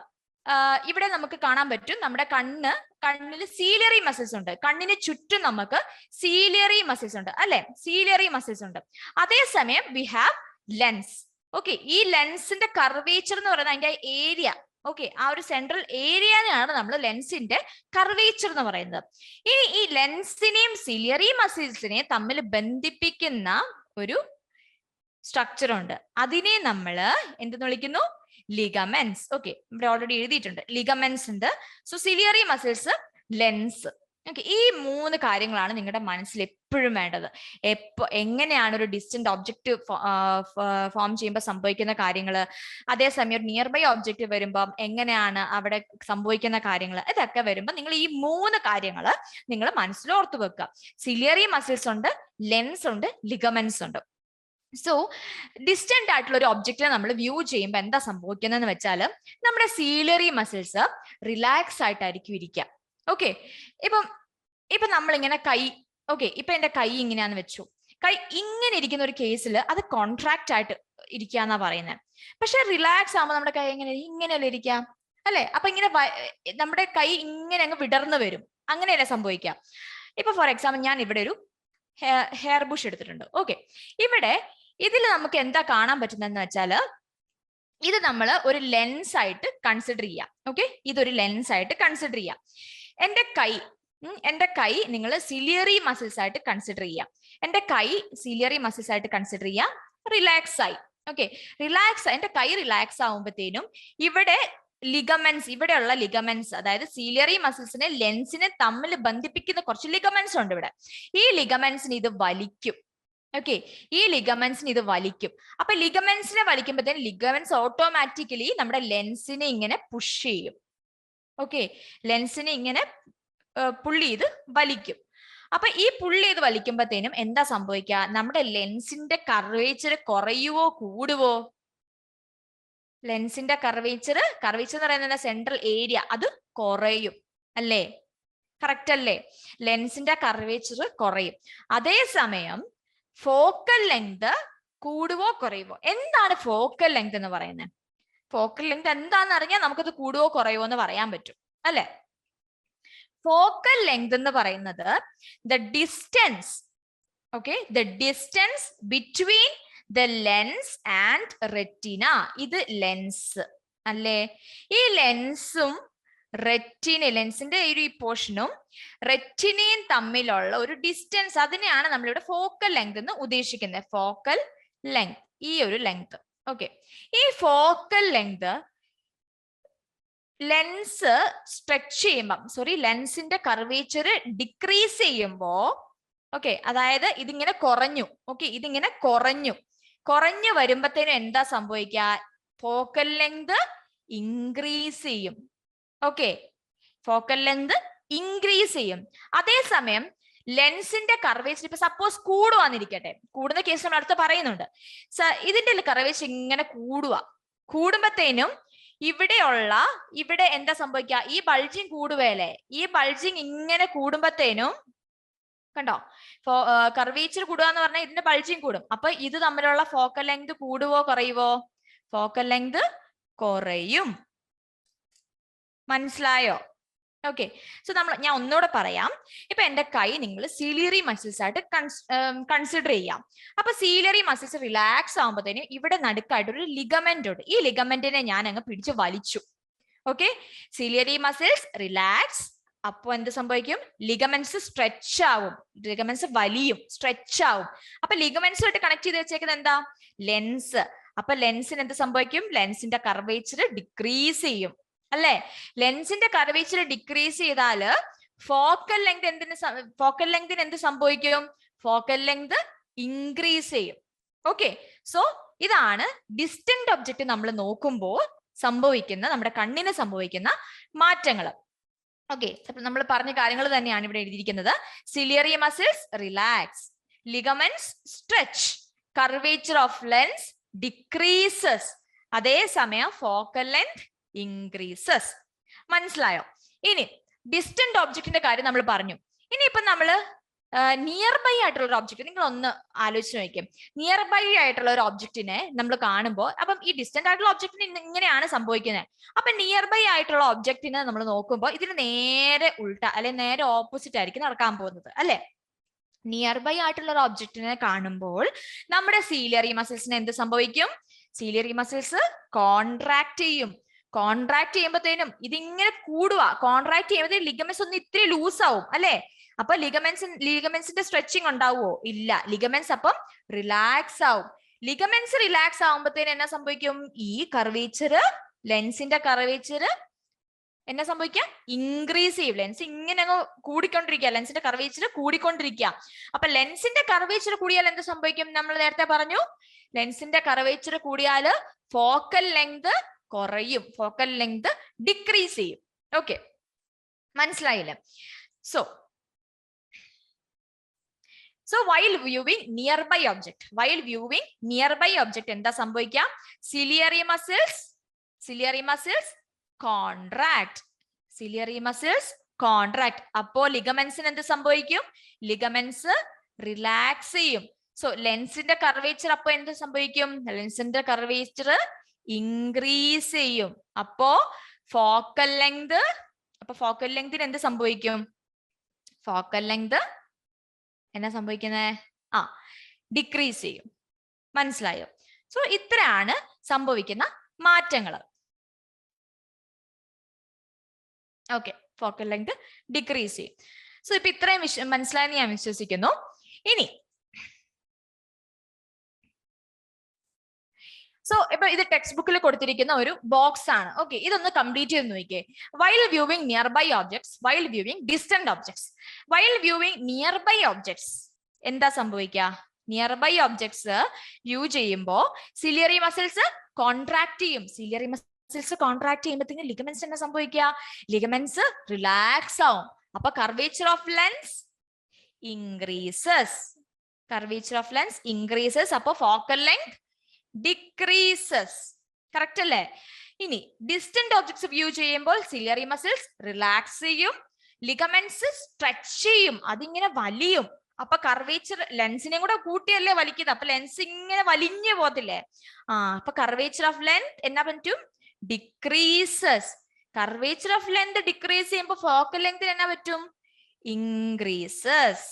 [SPEAKER 1] ഇവിടെ നമുക്ക് കാണാൻ പറ്റും, നമ്മുടെ കണ്ണിൽ സീലിയറി മസിൽസ് ഉണ്ട്. കണ്ണിന് ചുറ്റും നമുക്ക് സീലിയറി മസിൽസ് ഉണ്ട് അല്ലെ, സീലിയറി മസിൽസ് ഉണ്ട്. അതേസമയം വി ഹാവ് ലെൻസ്. ഓക്കെ, ഈ ലെൻസിന്റെ കർവേച്ചർ എന്ന് പറയുന്നത് അതിന്റെ ഏരിയ, ഓക്കെ, ആ ഒരു സെൻട്രൽ ഏരിയയാണ് നമ്മൾ ലെൻസിന്റെ കർവേച്ചർ എന്ന് പറയുന്നത്. ഇനി ഈ ലെൻസിനെയും സിലിയറി മസിൽസിനെയും തമ്മിൽ ബന്ധിപ്പിക്കുന്ന ഒരു സ്ട്രക്ചർ ഉണ്ട്. അതിനെ നമ്മൾ എന്തെന്ന് വിളിക്കുന്നു? ലിഗമെന്റ്സ്. ഓക്കെ, ഇവിടെ ഓൾറെഡി എഴുതിയിട്ടുണ്ട്, ലിഗമെന്റ്സ് ഉണ്ട്. So ciliary muscles, lens. Okay, ഈ 3 കാര്യങ്ങളാണ് നിങ്ങളുടെ മനസ്സിൽ എപ്പോഴും വേണ്ടത്. എങ്ങനെയാണ് ഒരു ഡിസ്റ്റന്റ് ഒബ്ജക്റ്റ് ഫോം ചെയ്യുമ്പോൾ സംഭവിക്കുന്ന കാര്യങ്ങൾ, അതേസമയം ഒരു നിയർ ബൈ ഒബ്ജക്റ്റ് വരുമ്പോൾ എങ്ങനെയാണ് അവിടെ സംഭവിക്കുന്ന കാര്യങ്ങൾ, ഇതൊക്കെ വരുമ്പോൾ നിങ്ങൾ ഈ 3 കാര്യങ്ങൾ നിങ്ങൾ മനസ്സിൽ ഓർത്തു വെക്കുക. സിലിയറി മസിൽസ് ഉണ്ട്, ലെൻസ് ഉണ്ട്, ലിഗമെന്റ്സ് ഉണ്ട്. സോ ഡിസ്റ്റന്റ് ആയിട്ടുള്ള ഒരു ഒബ്ജക്റ്റിനെ നമ്മൾ വ്യൂ ചെയ്യുമ്പോൾ എന്താ സംഭവിക്കുന്നതെന്ന് വെച്ചാൽ, നമ്മുടെ സീലിയറി മസിൽസ് റിലാക്സ് ആയിട്ടായിരിക്കും ഇരിക്കുക. ഓക്കെ, ഇപ്പൊ നമ്മളിങ്ങനെ കൈ, ഓക്കെ, ഇപ്പൊ എന്റെ കൈ ഇങ്ങനെയാന്ന് വെച്ചു, കൈ ഇങ്ങനെ ഇരിക്കുന്ന ഒരു കേസിൽ അത് കോൺട്രാക്ട് ആയിട്ട് ഇരിക്കുക എന്നാ പറയുന്നത്. പക്ഷെ റിലാക്സ് ആകുമ്പോൾ നമ്മുടെ കൈ ഇങ്ങനെയല്ലേ ഇരിക്കാം അല്ലെ? അപ്പൊ ഇങ്ങനെ നമ്മുടെ കൈ ഇങ്ങനെ അങ്ങ് വിടർന്നു വരും, അങ്ങനെയല്ലേ സംഭവിക്കുക. ഇപ്പൊ ഫോർ എക്സാമ്പിൾ ഞാൻ ഇവിടെ ഒരു ഹെയർ ബുഷ് എടുത്തിട്ടുണ്ട്. ഓക്കെ, ഇവിടെ ഇതിൽ നമുക്ക് എന്താ കാണാൻ പറ്റുന്നതെന്ന് വെച്ചാല്, ഇത് നമ്മൾ ഒരു ലെൻസ് ആയിട്ട് കൺസിഡർ ചെയ്യാം. ഓക്കെ, ഇതൊരു ലെൻസ് ആയിട്ട് കൺസിഡർ ചെയ്യാം. എന്റെ കൈ നിങ്ങൾ സിലിയറി മസിൽസ് ആയിട്ട് കൺസിഡർ ചെയ്യാം. എന്റെ കൈ സിലിയറി മസിൽസ് ആയിട്ട് കൺസിഡർ ചെയ്യാം. റിലാക്സ് ആയി. ഓക്കെ, എന്റെ കൈ റിലാക്സ് ആവുമ്പോഴത്തേനും ഇവിടെ ലിഗമെന്റ്സ്, ഇവിടെയുള്ള ലിഗമെന്റ്സ്, അതായത് സീലിയറി മസിൽസിനെ ലെൻസിനെ തമ്മിൽ ബന്ധിപ്പിക്കുന്ന കുറച്ച് ലിഗമെന്റ്സ് ഉണ്ട് ഇവിടെ. ഈ ലിഗമെന്റ്സിന് ഇത് വലിക്കും. ഓക്കെ, ഈ ലിഗമെന്റ്സിന് ഇത് വലിക്കും. അപ്പൊ ലിഗമെന്റ്സിനെ വലിക്കുമ്പോഴത്തേനും ലിഗമെന്റ്സ് ഓട്ടോമാറ്റിക്കലി നമ്മുടെ ലെൻസിനെ ഇങ്ങനെ പുഷ് ചെയ്യും. ഓക്കെ, ലെൻസിനെ ഇങ്ങനെ പുള്ളി ചെയ്ത് വലിക്കും. അപ്പൊ ഈ പുള്ളി ചെയ്ത് വലിക്കുമ്പോഴത്തേനും എന്താ സംഭവിക്കുക? നമ്മുടെ ലെൻസിന്റെ കർവേച്ചർ കുറയുവോ കൂടുവോ? ലെൻസിന്റെ കർവേച്ചർ എന്ന് പറയുന്നത് സെൻട്രൽ ഏരിയ, അത് കുറയും അല്ലേ? കറക്റ്റ് അല്ലേ? ലെൻസിന്റെ കർവേച്ചർ കുറയും. അതേസമയം ഫോക്കൽ ലെങ്ത് കൂടുവോ കുറയുവോ? എന്താണ് ഫോക്കൽ ലെങ്ത് എന്ന് പറയുന്നത്? ഫോക്കൽ ലെങ്ത് എന്താണെന്ന് അറിഞ്ഞാൽ നമുക്കത് കൂടുവോ കുറയുവോ എന്ന് പറയാൻ പറ്റും അല്ലെ? ഫോക്കൽ ലെങ്ത് എന്ന് പറയുന്നത് the distance, okay, the distance between the lens and retina. ഇത് ലെൻസ് അല്ലേ? ഈ ലെൻസും ലെൻസിന്റെ ഈ പോർഷനും റെറ്റിനയും തമ്മിലുള്ള ഒരു ഡിസ്റ്റൻസ്, അതിനെയാണ് നമ്മളിവിടെ ഫോക്കൽ ലെങ്ത് എന്ന് ഉദ്ദേശിക്കുന്നത്. ഫോക്കൽ ലെങ്ത്, ഈ ഒരു ലെങ്ത്. ഓക്കെ, ഈ ഫോക്കൽ ലെങ്ത് ലെൻസ് സ്ട്രെച്ച് ചെയ്യുമ്പം, ലെൻസിന്റെ കർവേച്ചർ ഡിക്രീസ് ചെയ്യുമ്പോ, ഓക്കെ, അതായത് ഇതിങ്ങനെ കുറഞ്ഞു, ഓക്കെ, ഇതിങ്ങനെ കുറഞ്ഞു വരുമ്പത്തേനും എന്താ സംഭവിക്കുക? ഫോക്കൽ ലെങ്ത് ഇൻക്രീസ് ചെയ്യും. ഓക്കെ, ഫോക്കൽ ലെങ്ത് ഇൻക്രീസ് ചെയ്യും. അതേസമയം ലെൻസിന്റെ കർവേച്ചർ ഇപ്പൊ സപ്പോസ് കൂടുവാന്നിരിക്കട്ടെ, കൂടുന്ന കേസ് നമ്മൾ അടുത്ത് പറയുന്നുണ്ട്. ഇതിന്റെ കർവേച്ചർ ഇങ്ങനെ കൂടുമ്പത്തേനും ഇവിടെ എന്താ സംഭവിക്കുക? ഈ ബൾജിങ് കൂടുകയല്ലേ? ഈ ബൾജിങ് ഇങ്ങനെ കൂടുമ്പത്തേനും കണ്ടോ, കർവേച്ചർ കൂടുക എന്ന് പറഞ്ഞാൽ ഇതിന്റെ ബൾജിങ് കൂടും. അപ്പൊ ഇത് തമ്മിലുള്ള ഫോക്കൽ ലെങ്ത് കൂടുവോ കുറയുവോ? ഫോക്കൽ ലെങ്ത് കുറയും. മനസ്സിലായോ? ഓക്കെ, സോ ഞാൻ ഒന്നുകൂടെ പറയാം. ഇപ്പൊ എന്റെ കൈ നിങ്ങൾ സീലിയറി മസിൽസ് ആയിട്ട് കൺസിഡർ ചെയ്യാം. അപ്പൊ സീലിയറി മസിൽസ് റിലാക്സ് ആകുമ്പോഴത്തേനും ഇവിടെ നടുക്കായിട്ട് ഒരു ലിഗമെന്റ് ഉണ്ട്. ഈ ലിഗമെന്റിനെ ഞാൻ അങ്ങ് പിടിച്ച് വലിച്ചു. ഓക്കെ, സീലിയറി മസിൽസ് റിലാക്സ്, അപ്പൊ എന്ത് സംഭവിക്കും? ലിഗമെന്റ്സ് സ്ട്രെച്ച് ആവും, ലിഗമെന്റ്സ് വലിയും, സ്ട്രെച്ച് ആവും. അപ്പൊ ലിഗമെന്റ്സുമായിട്ട് കണക്ട് ചെയ്ത് വെച്ചേക്കുന്നത് എന്താ? ലെൻസ്. അപ്പൊ ലെൻസിന് എന്ത് സംഭവിക്കും? ലെൻസിന്റെ കർവേച്ചർ ഡിക്രീസ് ചെയ്യും അല്ലെ? ലെൻസിന്റെ കർവേച്ചർ ഡിക്രീസ് ചെയ്താല് ഫോക്കൽ ലെങ്ത് എന്ത് സംഭവിക്കും? ഫോക്കൽ ലെങ്ത് ഇൻക്രീസ് ചെയ്യും. ഓക്കെ, സോ ഇതാണ് ഡിസ്റ്റന്റ് ഒബ്ജക്റ്റ് നമ്മൾ നോക്കുമ്പോൾ സംഭവിക്കുന്ന, നമ്മുടെ കണ്ണിന് സംഭവിക്കുന്ന മാറ്റങ്ങൾ. ഓക്കെ, നമ്മൾ പറഞ്ഞ കാര്യങ്ങൾ തന്നെയാണ് ഇവിടെ എഴുതിയിരിക്കുന്നത്. Ciliary muscles relax, ligaments stretch, curvature of lens decreases, അതേസമയം ഫോക്കൽ ലെങ്ത് ഇൻക്രീസസ്. മനസ്സിലായോ? ഇനി ഡിസ്റ്റന്റ് ഒബ്ജക്റ്റിന്റെ കാര്യം നമ്മൾ പറഞ്ഞു. ഇനിയിപ്പൊ നമ്മള് നിയർ ബൈ ആയിട്ടുള്ള ഒരു ഒബ്ജക്റ്റ് നിങ്ങൾ ഒന്ന് ആലോചിച്ച് നോക്കും. നിയർ ബൈ ആയിട്ടുള്ള ഒരു ഒബ്ജക്റ്റിനെ നമ്മൾ കാണുമ്പോൾ, അപ്പം ഈ ഡിസ്റ്റന്റ് ആയിട്ടുള്ള ഒബ്ജക്റ്റിന് ഇങ്ങനെയാണ് സംഭവിക്കുന്നത്. അപ്പൊ നിയർ ബൈ ആയിട്ടുള്ള ഒബ്ജക്റ്റിനെ നമ്മൾ നോക്കുമ്പോൾ ഇതിന് നേരെ ഉൾട്ട അല്ലെങ്കിൽ നേരെ ഓപ്പോസിറ്റ് ആയിരിക്കും നടക്കാൻ പോകുന്നത് അല്ലെ? നിയർ ബൈ ആയിട്ടുള്ള ഒരു ഒബ്ജക്റ്റിനെ കാണുമ്പോൾ നമ്മുടെ സീലിയറി മസിൽസിന് എന്ത് സംഭവിക്കും? സീലിയറി മസിൽസ് കോൺട്രാക്ട് ചെയ്യും. കോൺട്രാക്ട് ചെയ്യുമ്പോഴത്തേനും ഇതിങ്ങനെ കൂടുക. കോൺട്രാക്ട് ചെയ്യുമ്പോഴത്തേനും ലിഗമെന്റ്സ് ഒന്ന് ഇത്തിരി ലൂസ് ആവും അല്ലെ? അപ്പൊ ലിഗമെന്റ്സിന്റെ സ്ട്രെച്ചിങ് ഉണ്ടാവുമോ? ഇല്ല. ലിഗമെന്റ്സ് അപ്പം റിലാക്സ് ആവും. ലിഗമെന്റ്സ് റിലാക്സ് ആവുമ്പോഴത്തേനും എന്നാ സംഭവിക്കും? ഈ കർവേച്ചർ, ലെൻസിന്റെ കർവേച്ചർ എന്നാ സംഭവിക്കുക? ഇൻക്രീസ് ചെയ്യും. ലെൻസ് ഇങ്ങനെ അങ്ങ് കൂടിക്കൊണ്ടിരിക്കുക, ലെൻസിന്റെ കർവേച്ചർ കൂടിക്കൊണ്ടിരിക്കുക. അപ്പൊ ലെൻസിന്റെ കർവേച്ചർ കൂടിയാൽ എന്ത് സംഭവിക്കും? നമ്മൾ നേരത്തെ പറഞ്ഞു, ലെൻസിന്റെ കർവേച്ചർ കൂടിയാൽ ഫോക്കൽ ലെങ്ത് കുറയും, ഫോക്കൽ ലെങ്ത് ഡിക്രീസ് ചെയ്യും. ഓക്കെ, മനസ്സിലായില്ലേ? So while viewing nearby object എന്താ സംഭവിക്കാം? Ciliary muscles contract. അപ്പോ ലിഗമെന്റ്സിന് എന്ത് സംഭവിക്കും? ലിഗമെന്റ്സ് റിലാക്സ് ചെയ്യും. സോ ലെൻസിന്റെ കർവേച്ചർ അപ്പൊ എന്ത് സംഭവിക്കും? ലെൻസിന്റെ കർവേച്ചർ ഇൻക്രീസ് ചെയ്യും. അപ്പോ ഫോക്കൽ ലെങ്തിന് എന്ത് സംഭവിക്കും? ഫോക്കൽ ലെങ്ത് എന്നാ സംഭവിക്കുന്നത്? ഡിക്രീസ് ചെയ്യും. മനസ്സിലായോ? സോ ഇത്രയാണ് സംഭവിക്കുന്ന മാറ്റങ്ങൾ. ഓക്കെ, ഫോക്കൽ ലെങ്ത് ഡിക്രീസ് ചെയ്യും. സോ ഇപ്പൊ ഇത്രയും മനസ്സിലായെന്ന് ഞാൻ വിശ്വസിക്കുന്നു. ഇനി സോ ഇപ്പൊ ഇത് ടെക്സ്റ്റ് ബുക്കിൽ കൊടുത്തിരിക്കുന്ന ഒരു ബോക്സ് ആണ്. ഓക്കെ, ഇതൊന്ന് കംപ്ലീറ്റ് ചെയ്ത് നോക്കിയേ. While viewing nearby objects, while viewing distant objects. While viewing nearby objects എന്താ സംഭവിക്കുക? നിയർ ബൈ ഓബ്ജക്ട്സ് വ്യൂ ചെയ്യുമ്പോൾ സിലിയറി മസിൽസ് കോൺട്രാക്ട് ചെയ്യും. സിലിയറി മസിൽസ് കോൺട്രാക്ട് ചെയ്യുമ്പോഴത്തേക്കും ലിഗമെന്റ്സ് എന്താ സംഭവിക്കുക? ലിഗമെന്റ്സ് റിലാക്സ് ആവും. അപ്പൊ കർവേച്ചർ ഓഫ് ലെൻസ് ഇൻക്രീസസ്. അപ്പൊ ഫോക്കൽ ലെങ്ത് ഡിക്രീസസ്. കറക്റ്റ് അല്ലേ? ഇനി ഡിസ്റ്റന്റ് ഒബ്ജക്ട്സ് വ്യൂ ചെയ്യുമ്പോൾ സിലിയറി മസിൽസ് റിലാക്സ് ചെയ്യും, ലിഗമെന്റ്സ് സ്ട്രെച്ച് ചെയ്യും, അതിങ്ങനെ വലിയും. അപ്പൊ കർവേച്ചർ ലെൻസിനെയും കൂടെ കൂട്ടിയല്ലേ വലിക്കുന്നത്, അപ്പൊ ലെൻസ് ഇങ്ങനെ വലിഞ്ഞു പോകത്തില്ലേ? അപ്പൊ കർവേച്ചർ ഓഫ് ലെങ്ത് എന്നാ പറ്റും? Decreases. Curvature of length decrease ചെയ്യുമ്പോൾ ഫോക്കൽ ലെങ്ത് എന്നാ പറ്റും? ഇൻക്രീസസ്.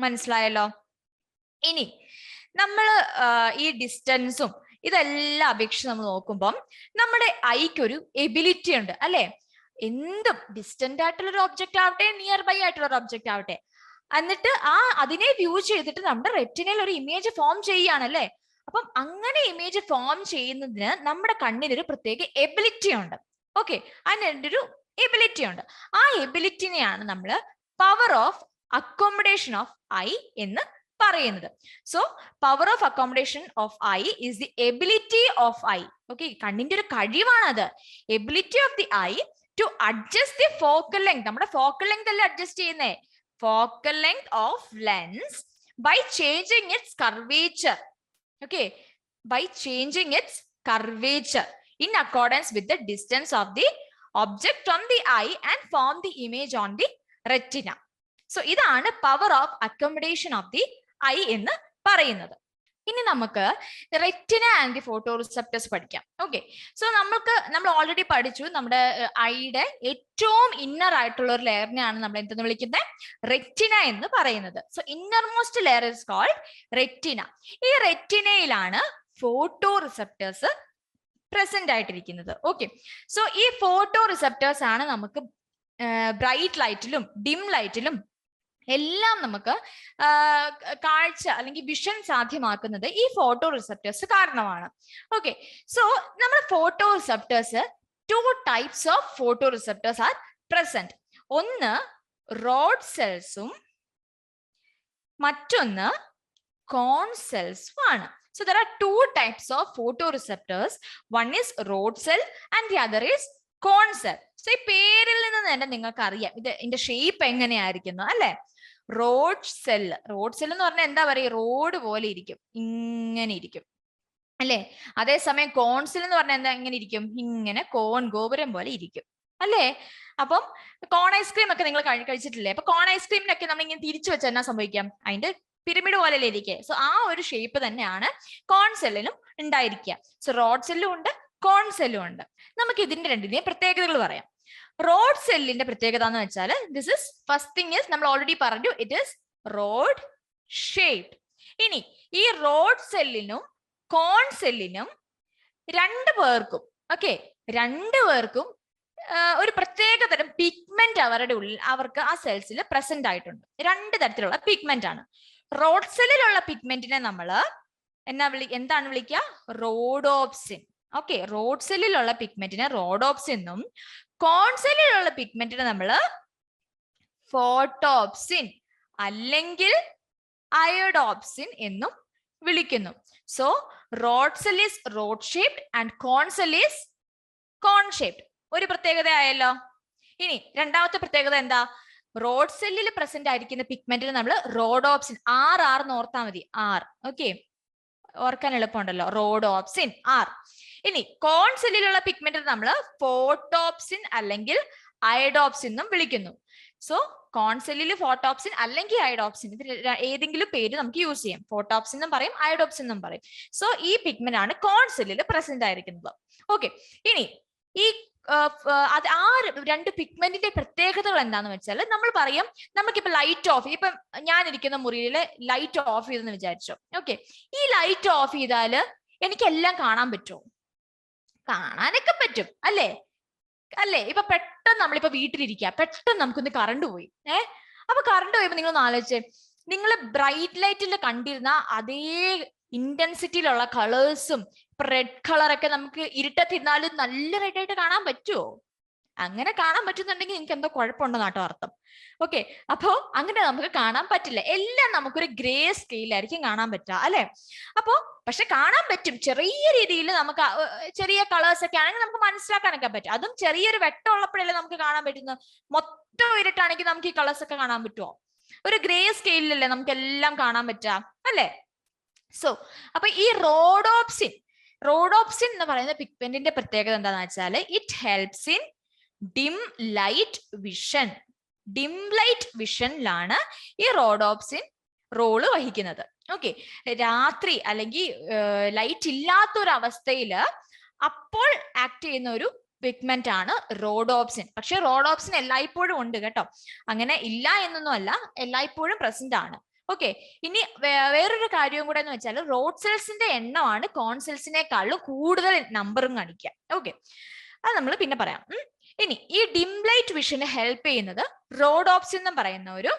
[SPEAKER 1] മനസ്സിലായല്ലോ? ഇനി നമ്മൾ ഈ ഡിസ്റ്റൻസും ഇതെല്ലാം അപേക്ഷിച്ച് നമ്മൾ നോക്കുമ്പോൾ നമ്മുടെ ഐക്ക് ഒരു എബിലിറ്റി ഉണ്ട് അല്ലെ? എന്തും ഡിസ്റ്റന്റ് ആയിട്ടുള്ള ഒരു ഒബ്ജക്റ്റ് ആവട്ടെ, നിയർ ബൈ ആയിട്ടുള്ള ഒരു ഒബ്ജക്റ്റ് ആവട്ടെ, എന്നിട്ട് അതിനെ വ്യൂ ചെയ്തിട്ട് നമ്മുടെ റെറ്റിനയിൽ ഒരു ഇമേജ് ഫോം ചെയ്യുകയാണല്ലേ? അപ്പം അങ്ങനെ ഇമേജ് ഫോം ചെയ്യുന്നതിന് നമ്മുടെ കണ്ണിനൊരു പ്രത്യേക എബിലിറ്റി ഉണ്ട്. ഓക്കെ, അതിനൊരു എബിലിറ്റി ഉണ്ട്. ആ എബിലിറ്റിനെയാണ് നമ്മൾ power of accommodation of eye എന്ന് പറയുന്നത്. So power of accommodation of eye is the ability of eye. Okay, കണ്ണിന്റെ ഒരു കഴിവാണത്. Ability of the eye to adjust the focal length. നമ്മുടെ ഫോക്കൽ ലെങ്ത് അല്ലേ അഡ്ജസ്റ്റ് ചെയ്യുന്നേ? Focal length of lens by changing its curvature. Okay, by changing its curvature in accordance with the distance of the object from the eye and form the image on the retina. So ഇതാണ് power of accommodation of the I എന്ന് പറയുന്നത്. ഇനി നമുക്ക് retina and photo receptors പഠിക്കാം. Okay, so നമ്മൾ already പഠിച്ചു നമ്മുടെ ഐയുടെ ഏറ്റവും ഇന്നർ ആയിട്ടുള്ള ഒരു ലെയറിനെയാണ് നമ്മൾ എന്തെന്ന് വിളിക്കുന്നത്, റെറ്റിന എന്ന് പറയുന്നത്. So innermost layer is called retina. ഈ റെറ്റിനയിലാണ് ഫോട്ടോ റിസെപ്റ്റേഴ്സ് പ്രസന്റ് ആയിട്ടിരിക്കുന്നത്. ഓക്കെ, സോ ഈ ഫോട്ടോ റിസെപ്റ്റേഴ്സ് ആണ് നമുക്ക് ബ്രൈറ്റ് ലൈറ്റിലും ഡിം ലൈറ്റിലും എല്ലാം നമുക്ക് കാഴ്ച അല്ലെങ്കിൽ വിഷൻ സാധ്യമാക്കുന്നത് ഈ ഫോട്ടോ റിസെപ്റ്റേഴ്സ് കാരണമാണ്. ഓക്കെ, സോ നമ്മുടെ photo receptors, 2 types of photo receptors R present. ഒന്ന് റോഡ് സെൽസും മറ്റൊന്ന് കോൺ സെൽസും ആണ്. So there are 2 types of photoreceptors. One is rod cell and the other is cone cell. So ഈ പേരിൽ നിന്ന് തന്നെ നിങ്ങൾക്ക് അറിയാം ഇതിന്റെ ഷേപ്പ് എങ്ങനെയായിരിക്കുന്നു അല്ലെ. റോഡ് സെൽ എന്ന് പറഞ്ഞാൽ എന്താ പറയുക, റോഡ് പോലെ ഇരിക്കും, ഇങ്ങനെ ഇരിക്കും അല്ലെ. അതേസമയം കോൺ സെൽ എന്ന് പറഞ്ഞാൽ എന്താ, എങ്ങനെ ഇരിക്കും, ഇങ്ങനെ കോൺ ഗോപുരം പോലെ ഇരിക്കും അല്ലേ. അപ്പം കോൺ ഐസ്ക്രീം ഒക്കെ നിങ്ങൾ കഴിച്ചിട്ടില്ലേ? അപ്പൊ കോൺ ഐസ്ക്രീമിനൊക്കെ നമ്മൾ ഇങ്ങനെ തിരിച്ചു വെച്ചാൽ എന്നാ സംഭവിക്കാം, അതിന്റെ പിരമിഡ് പോലെ ഇരിക്കുക. സോ ആ ഒരു ഷേപ്പ് തന്നെയാണ് കോൺ സെല്ലിനും ഉണ്ടായിരിക്കുക. സോ റോഡ് സെല്ലും ഉണ്ട്, കോൺ സെല്ലും ഉണ്ട്. നമുക്ക് ഇതിന്റെ രണ്ടിന്റെയും പ്രത്യേകതകൾ പറയാം. റോഡ് സെല്ലിന്റെ പ്രത്യേകത എന്ന് വെച്ചാൽ this is first thing is, നമ്മൾ ഓൾറെഡി പറഞ്ഞു, ഇറ്റ് ഇസ് റോഡ് ഷേപ്ഡ്. ഇനി ഈ റോഡ് സെല്ലിനും കോൺ സെല്ലിനും രണ്ടുപേർക്കും ഒരു പ്രത്യേക തരം പിഗ്മെന്റ് അവരുടെ ഉള്ളിൽ അവർക്ക് ആ സെൽസിൽ പ്രസന്റ് ആയിട്ടുണ്ട്. 2 തരത്തിലുള്ള പിഗ്മെന്റ് ആണ്. റോഡ് സെല്ലിലുള്ള പിഗ്മെന്റിനെ നമ്മൾ എന്താണ് വിളിക്കുക, റോഡോപ്സിൻ. ഓക്കെ, റോഡ് സെല്ലിലുള്ള പിഗ്മെന്റിനെ റോഡോപ്സിൻ എന്നും കോൺ സെല്ലിലുള്ള പിഗ്മെന്റിനെ നമ്മൾ ഫോട്ടോപ്സിൻ അല്ലെങ്കിൽ അയോഡോപ്സിൻ എന്നും വിളിക്കുന്നു. So rod cell is rod shaped and cone cell is cone shaped. ഒരു പ്രത്യേകത ആയല്ലോ. ഇനി രണ്ടാമത്തെ പ്രത്യേകത എന്താ, റോഡ് സെല്ലിൽ പ്രസന്റ് ആയിരിക്കുന്ന പിഗ്മെന്റിന് നമ്മൾ റോഡോപ്സിൻ, ആർ എന്ന് ഓർത്താൽ മതി, ആർ. ഓക്കെ, ഓർക്കാൻ എളുപ്പമുണ്ടല്ലോ, റോഡോപ്സിൻ ആർ. ഇനി കോൺ സെല്ലിലുള്ള പിഗ്മെന്റിന് നമ്മൾ ഫോട്ടോപ്സിൻ അല്ലെങ്കിൽ അയഡോപ്സിൻ എന്നും വിളിക്കുന്നു. സോ കോൺ സെല്ലിൽ ഫോട്ടോപ്സിൻ അല്ലെങ്കിൽ അയഡോപ്സിൻ, ഇത് ഏതെങ്കിലും പേര് നമുക്ക് യൂസ് ചെയ്യാം. ഫോട്ടോപ്സിൻ എന്നും പറയും, അയഡോപ്സിൻ എന്നും പറയും. സോ ഈ പിഗ്മെന്റ് ആണ് കോൺ സെല്ലിൽ പ്രസന്റ് ആയിരിക്കുന്നത്. ഓക്കെ, ഇനി ഈ അത് ആ 2 പിഗ്മെന്റിന്റെ പ്രത്യേകതകൾ എന്താന്ന് വെച്ചാൽ നമ്മൾ പറയും, നമുക്കിപ്പോ ലൈറ്റ് ഓഫ്, ഇപ്പം ഞാൻ ഇരിക്കുന്ന മുറിയില് ലൈറ്റ് ഓഫ് ചെയ്തെന്ന് വിചാരിച്ചോ. ഓക്കെ, ഈ ലൈറ്റ് ഓഫ് ചെയ്താല് എനിക്ക് എല്ലാം കാണാൻ പറ്റുമോ? കാണാനൊക്കെ പറ്റും അല്ലേ. ഇപ്പൊ പെട്ടെന്ന് നമ്മളിപ്പോ വീട്ടിലിരിക്കുക, പെട്ടെന്ന് നമുക്കൊന്ന് കറണ്ട് പോയി. അപ്പൊ കറണ്ട് പോയപ്പോ നിങ്ങളൊന്ന് ആലോചിച്ചേ, നിങ്ങൾ ബ്രൈറ്റ് ലൈറ്റിൽ കണ്ടിരുന്ന അതേ ഇന്റൻസിറ്റിയിലുള്ള കളേഴ്സും റെഡ് കളറൊക്കെ നമുക്ക് ഇരുട്ടത്തിരുന്നാലും നല്ല റെഡ് ആയിട്ട് കാണാൻ പറ്റുമോ? അങ്ങനെ കാണാൻ പറ്റുന്നുണ്ടെങ്കിൽ നിങ്ങൾക്ക് എന്തോ കുഴപ്പമുണ്ടെന്നാട്ടോ അർത്ഥം. ഓക്കെ, അപ്പോ അങ്ങനെ നമുക്ക് കാണാൻ പറ്റില്ല. എല്ലാം നമുക്കൊരു ഗ്രേ സ്കെയിലായിരിക്കും കാണാൻ പറ്റുക അല്ലെ. അപ്പോ പക്ഷെ കാണാൻ പറ്റും, ചെറിയ രീതിയിൽ നമുക്ക് ചെറിയ കളേഴ്സ് ഒക്കെ ആണെങ്കിൽ നമുക്ക് മനസ്സിലാക്കാനൊക്കെ പറ്റും. അതും ചെറിയൊരു വെട്ടം ഉള്ളപ്പോഴല്ലേ നമുക്ക് കാണാൻ പറ്റുന്നത്. മൊത്തം ഇരുട്ടാണെങ്കിൽ നമുക്ക് ഈ കളേഴ്സ് ഒക്കെ കാണാൻ പറ്റുമോ? ഒരു ഗ്രേ സ്കെയിലല്ലേ നമുക്ക് എല്ലാം കാണാൻ പറ്റുക അല്ലെ. സോ അപ്പൊ ഈ റോഡോപ്സിൻ എന്ന് പറയുന്ന പിഗ്മെന്റിന്റെ പ്രത്യേകത എന്താണെന്ന് വെച്ചാൽ it helps in dim light vision. Dim light വിഷനിലാണ് ഈ റോഡോപ്സിൻ റോള് വഹിക്കുന്നത്. ഓക്കെ, രാത്രി അല്ലെങ്കിൽ ലൈറ്റ് ഇല്ലാത്ത ഒരു അവസ്ഥയിൽ അപ്പോൾ ആക്ട് ചെയ്യുന്ന ഒരു പിഗ്മെന്റ് ആണ് റോഡോപ്സിൻ. പക്ഷെ റോഡോപ്സിൻ എല്ലായ്പ്പോഴും ഉണ്ട് കേട്ടോ, അങ്ങനെ ഇല്ല എന്നൊന്നും അല്ല, എല്ലായ്പ്പോഴും പ്രസന്റ് ആണ്. ഓക്കെ, ഇനി വേറൊരു കാര്യവും കൂടെ എന്ന് വെച്ചാൽ റോഡ് സെൽസിന്റെ എണ്ണമാണ് കോൺ സെൽസിനേക്കാളും കൂടുതൽ നമ്പറും കാണിക്കുക. ഓക്കെ, അത് നമ്മൾ പിന്നെ പറയാം. ഇനി ഈ ഡിം ലൈറ്റ് വിഷന് ഹെൽപ്പ് ചെയ്യുന്നത് റോഡോപ്സിൻ എന്ന് പറയുന്ന ഒരു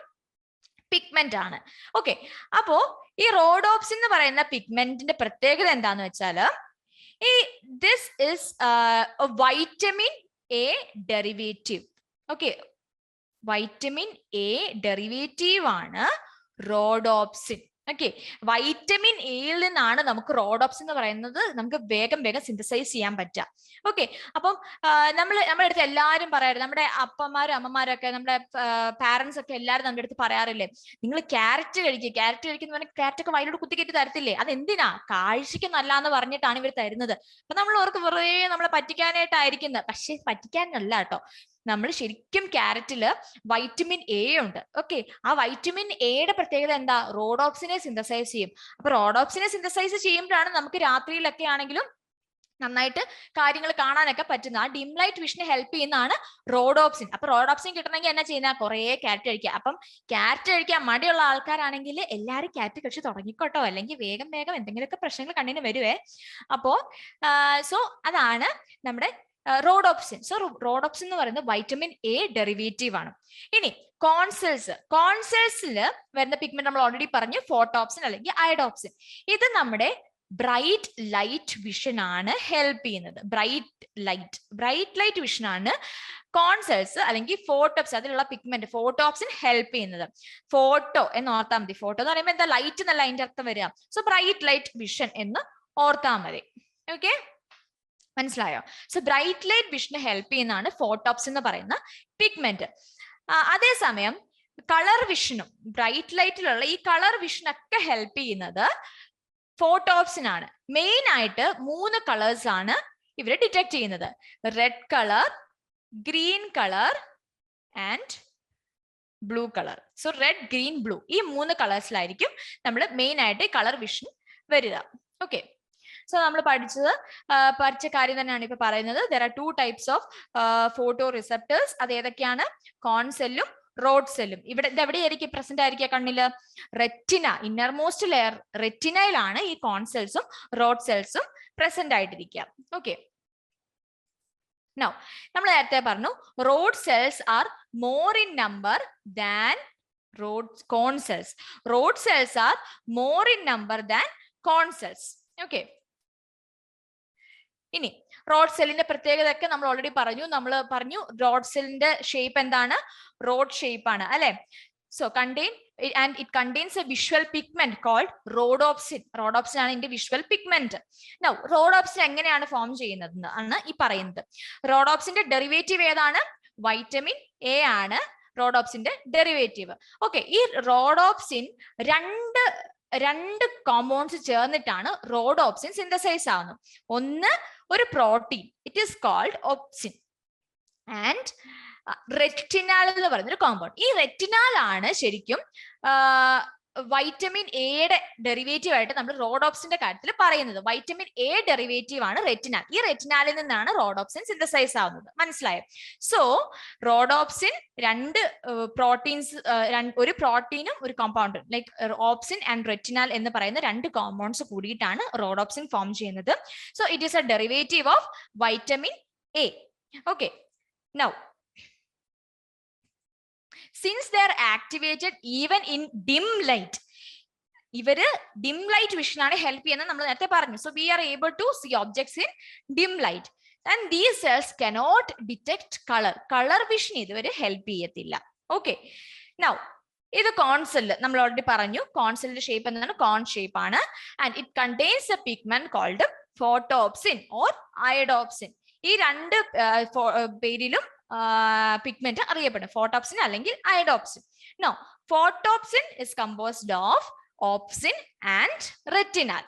[SPEAKER 1] പിഗ്മെന്റ് ആണ്. ഓക്കെ, അപ്പോ ഈ റോഡോപ്സിൻ എന്ന് പറയുന്ന പിഗ്മെന്റിന്റെ പ്രത്യേകത എന്താന്ന് വെച്ചാല് this is vitamin A derivative. Okay, vitamin A derivative ആണ് റോഡോപ്സിൻ. ഓക്കെ, വൈറ്റമിൻ എയിൽ നിന്നാണ് നമുക്ക് റോഡോപ്സിൻ എന്ന് പറയുന്നത് നമുക്ക് വേഗം സിന്തസൈസ് ചെയ്യാൻ പറ്റുക. ഓക്കെ, അപ്പം നമ്മുടെ അടുത്ത് എല്ലാവരും പറയാറ്, നമ്മുടെ അപ്പന്മാരും അമ്മമാരും ഒക്കെ നമ്മുടെ പാരന്റ്സ് ഒക്കെ എല്ലാവരും നമ്മുടെ അടുത്ത് പറയാറില്ലേ, നിങ്ങൾ ക്യാരറ്റ് കഴിക്കുക, ക്യാരറ്റ് ഒക്കെ വയലോട് കുത്തിക്കേറ്റി തരത്തില്ലേ? അത് എന്തിനാ? കാഴ്ചയ്ക്ക് നല്ലാന്ന് പറഞ്ഞിട്ടാണ് ഇവർ തരുന്നത്. അപ്പൊ നമ്മൾ ഓർക്ക് വെറുതെ നമ്മളെ പറ്റിക്കാനായിട്ടായിരിക്കുന്നത്. പക്ഷെ പറ്റിക്കാനല്ല കേട്ടോ, നമ്മൾ ശരിക്കും ക്യാരറ്റില് വൈറ്റമിൻ എ ഉണ്ട്. ഓക്കെ, ആ വൈറ്റമിൻ എയുടെ പ്രത്യേകത എന്താ? റോഡോപ്സിനെ സിന്തസൈസ് ചെയ്യും. അപ്പൊ റോഡോപ്സിനെ സിന്തസൈസ് ചെയ്യുമ്പോഴാണ് നമുക്ക് രാത്രിയിലൊക്കെ ആണെങ്കിലും നന്നായിട്ട് കാര്യങ്ങൾ കാണാനൊക്കെ പറ്റുന്ന. ആ ഡിം ലൈറ്റ് വിഷനെ ഹെൽപ്പ് ചെയ്യുന്നതാണ് റോഡോപ്സിൻ. അപ്പൊ റോഡോപ്സിൻ കിട്ടണമെങ്കിൽ എന്നാ ചെയ്യുന്ന? കുറേ ക്യാരറ്റ് കഴിക്കുക. അപ്പം ക്യാരറ്റ് കഴിക്കാൻ മടിയുള്ള ആൾക്കാരാണെങ്കിൽ എല്ലാവരും ക്യാരറ്റ് കഴിച്ച് തുടങ്ങിക്കോട്ടോ, അല്ലെങ്കിൽ വേഗം വേഗം എന്തെങ്കിലുമൊക്കെ പ്രശ്നങ്ങൾ കണ്ണിന് വരുവേ. അപ്പോ സോ അതാണ് നമ്മുടെ റോഡോപ്സിൻ. സോ റോഡോപ്സിൻ എന്ന് പറയുന്നത് വൈറ്റമിൻ എ ഡെറിവേറ്റീവ് ആണ്. ഇനി കോൺസെൽസിൽ വരുന്ന പിഗ്മെന്റ് നമ്മൾ ഓൾറെഡി പറഞ്ഞു, ഫോട്ടോപ്സിൻ അല്ലെങ്കിൽ അയഡോപ്സിൻ. ഇത് നമ്മുടെ ബ്രൈറ്റ് ലൈറ്റ് വിഷൻ ആണ് ഹെൽപ്പ് ചെയ്യുന്നത്. ബ്രൈറ്റ് ലൈറ്റ് വിഷൻ ആണ് കോൺസെൽസ് അല്ലെങ്കിൽ ഫോട്ടോപ്സ് അതിലുള്ള പിഗ്മെന്റ് ഫോട്ടോപ്സിൻ ഹെൽപ്പ് ചെയ്യുന്നത്. ഫോട്ടോ എന്ന് ഓർത്താൽ മതി. ഫോട്ടോ എന്ന് പറയുമ്പോൾ എന്താ? ലൈറ്റ് എന്നല്ല അതിന്റെ അർത്ഥം വരിക. സോ ബ്രൈറ്റ് ലൈറ്റ് വിഷൻ എന്ന് ഓർത്താൽ മതി. ഓക്കെ, മനസ്സിലായോ? സോ ബ്രൈറ്റ് ലൈറ്റ് വിഷന് ഹെൽപ്പ് ചെയ്യുന്നതാണ് ഫോട്ടോപ്സ് എന്ന് പറയുന്ന പിഗ്മെന്റ്. അതേസമയം കളർ വിഷനും ബ്രൈറ്റ് ലൈറ്റിലുള്ള ഈ കളർ വിഷനൊക്കെ ഹെൽപ്പ് ചെയ്യുന്നത് ഫോട്ടോപ്സിനാണ്. മെയിൻ ആയിട്ട് 3 കളേഴ്സ് ആണ് ഇവര് ഡിറ്റക്ട് ചെയ്യുന്നത്: red colour, green colour and blue colour. So red, green, blue ഈ 3 കളേഴ്സിലായിരിക്കും നമ്മൾ മെയിൻ ആയിട്ട് കളർ വിഷൻ വരിക. ഓക്കെ, സോ നമ്മൾ പഠിച്ച കാര്യം തന്നെയാണ് ഇപ്പൊ പറയുന്നത്. There are 2 types of photo receptors. അത് ഏതൊക്കെയാണ്? കോൺസെല്ലും റോഡ് സെല്ലും. ഇവിടെ എവിടെയായിരിക്കും പ്രസന്റ് ആയിരിക്കുക? കണ്ണില് റെറ്റിന, ഇന്നർമോസ്റ്റ് ലെയർ റെറ്റിനയിലാണ് ഈ കോൺസെൽസും റോഡ് സെൽസും പ്രസന്റ് ആയിട്ടിരിക്കുക. ഓക്കെ, നൗ നമ്മൾ നേരത്തെ പറഞ്ഞു road cells are more in number than കോൺസെൽസ്. Road cells are more in number than കോൺസെൽസ്. Okay, ഇനി റോഡ് സെല്ലിന്റെ പ്രത്യേകത ഒക്കെ നമ്മൾ ഓൾറെഡി പറഞ്ഞു. റോഡ് സെല്ലിന്റെ ഷേപ്പ് എന്താണ്? റോഡ് ഷേപ്പ് ആണ് അല്ലെ? So it contains a visual pigment called rhodopsin. Rhodopsin ആണ് ഇതിന്റെ വിഷ്വൽ പിഗ്മെന്റ്. Now rhodopsin എങ്ങനെയാണ് ഫോം ചെയ്യുന്നത് ആണ് ഈ പറയുന്നത്. റോഡോപ്സിന്റെ ഡെറിവേറ്റീവ് ഏതാണ്? വൈറ്റമിൻ എ ആണ് റോഡോപ്സിന്റെ ഡെറിവേറ്റീവ്. ഓക്കെ, ഈ റോഡോപ്സിൻ രണ്ട് കോമ്പൗണ്ട്സ് ചേർന്നിട്ടാണ് റോഡോപ്സിൻ സിന്തസൈസ് ആവുന്നത്. ഒന്ന് ഒരു protein, it is called opsin, and retinal എന്ന് പറയുന്ന ഒരു കോമ്പൗണ്ട്. ഈ റെറ്റിനാൽ ആണ് ശരിക്കും വൈറ്റമിൻ എയുടെ ഡെറിവേറ്റീവ് ആയിട്ട് നമ്മൾ റോഡോപ്സിന്റെ കാര്യത്തിൽ പറയുന്നത്. വൈറ്റമിൻ എ ഡെറിവേറ്റീവ് ആണ് റെറ്റിനാൽ. ഈ റെറ്റിനാലിൽ നിന്നാണ് റോഡോപ്സിൻ സിന്തസൈസ് ആവുന്നത്. മനസ്സിലായോ? സോ റോഡോപ്സിൻ രണ്ട് പ്രോട്ടീൻസ്, ഒരു പ്രോട്ടീനും ഒരു കോമ്പൗണ്ടും, ലൈക്ക് ഓപ്സിൻ ആൻഡ് റെറ്റിനാൽ എന്ന് പറയുന്ന 2 കോമ്പൗണ്ട്സ് കൂടിയിട്ടാണ് റോഡോപ്സിൻ ഫോം ചെയ്യുന്നത്. So it is A derivative of vitamin A. Okay, now since they are activated even in dim light, ഇവര് dim light vision ആണ് ഹെൽപ്പ് ചെയ്യുന്നത് നമ്മൾ നേരത്തെ പറഞ്ഞു. So we are able to see objects in dim light and these cells cannot detect color vision ഇതുവരെ help ചെയ്യത്തില്ല. Okay, now ഇത് cone cell നമ്മൾ ഓൾറെഡി പറഞ്ഞു. കോൺസെല്ലിന്റെ ഷേപ്പ് എന്താണ്? കോൺ ഷേപ്പ് ആണ്. And it contains a pigment called photopsin or iodopsin. ഈ 2 പേരിലും പിഗ്മെന്റ് അറിയപ്പെടും, ഫോട്ടോപ്സിൻ അല്ലെങ്കിൽ iodopsin. Now, photopsin is composed of opsin and retinal.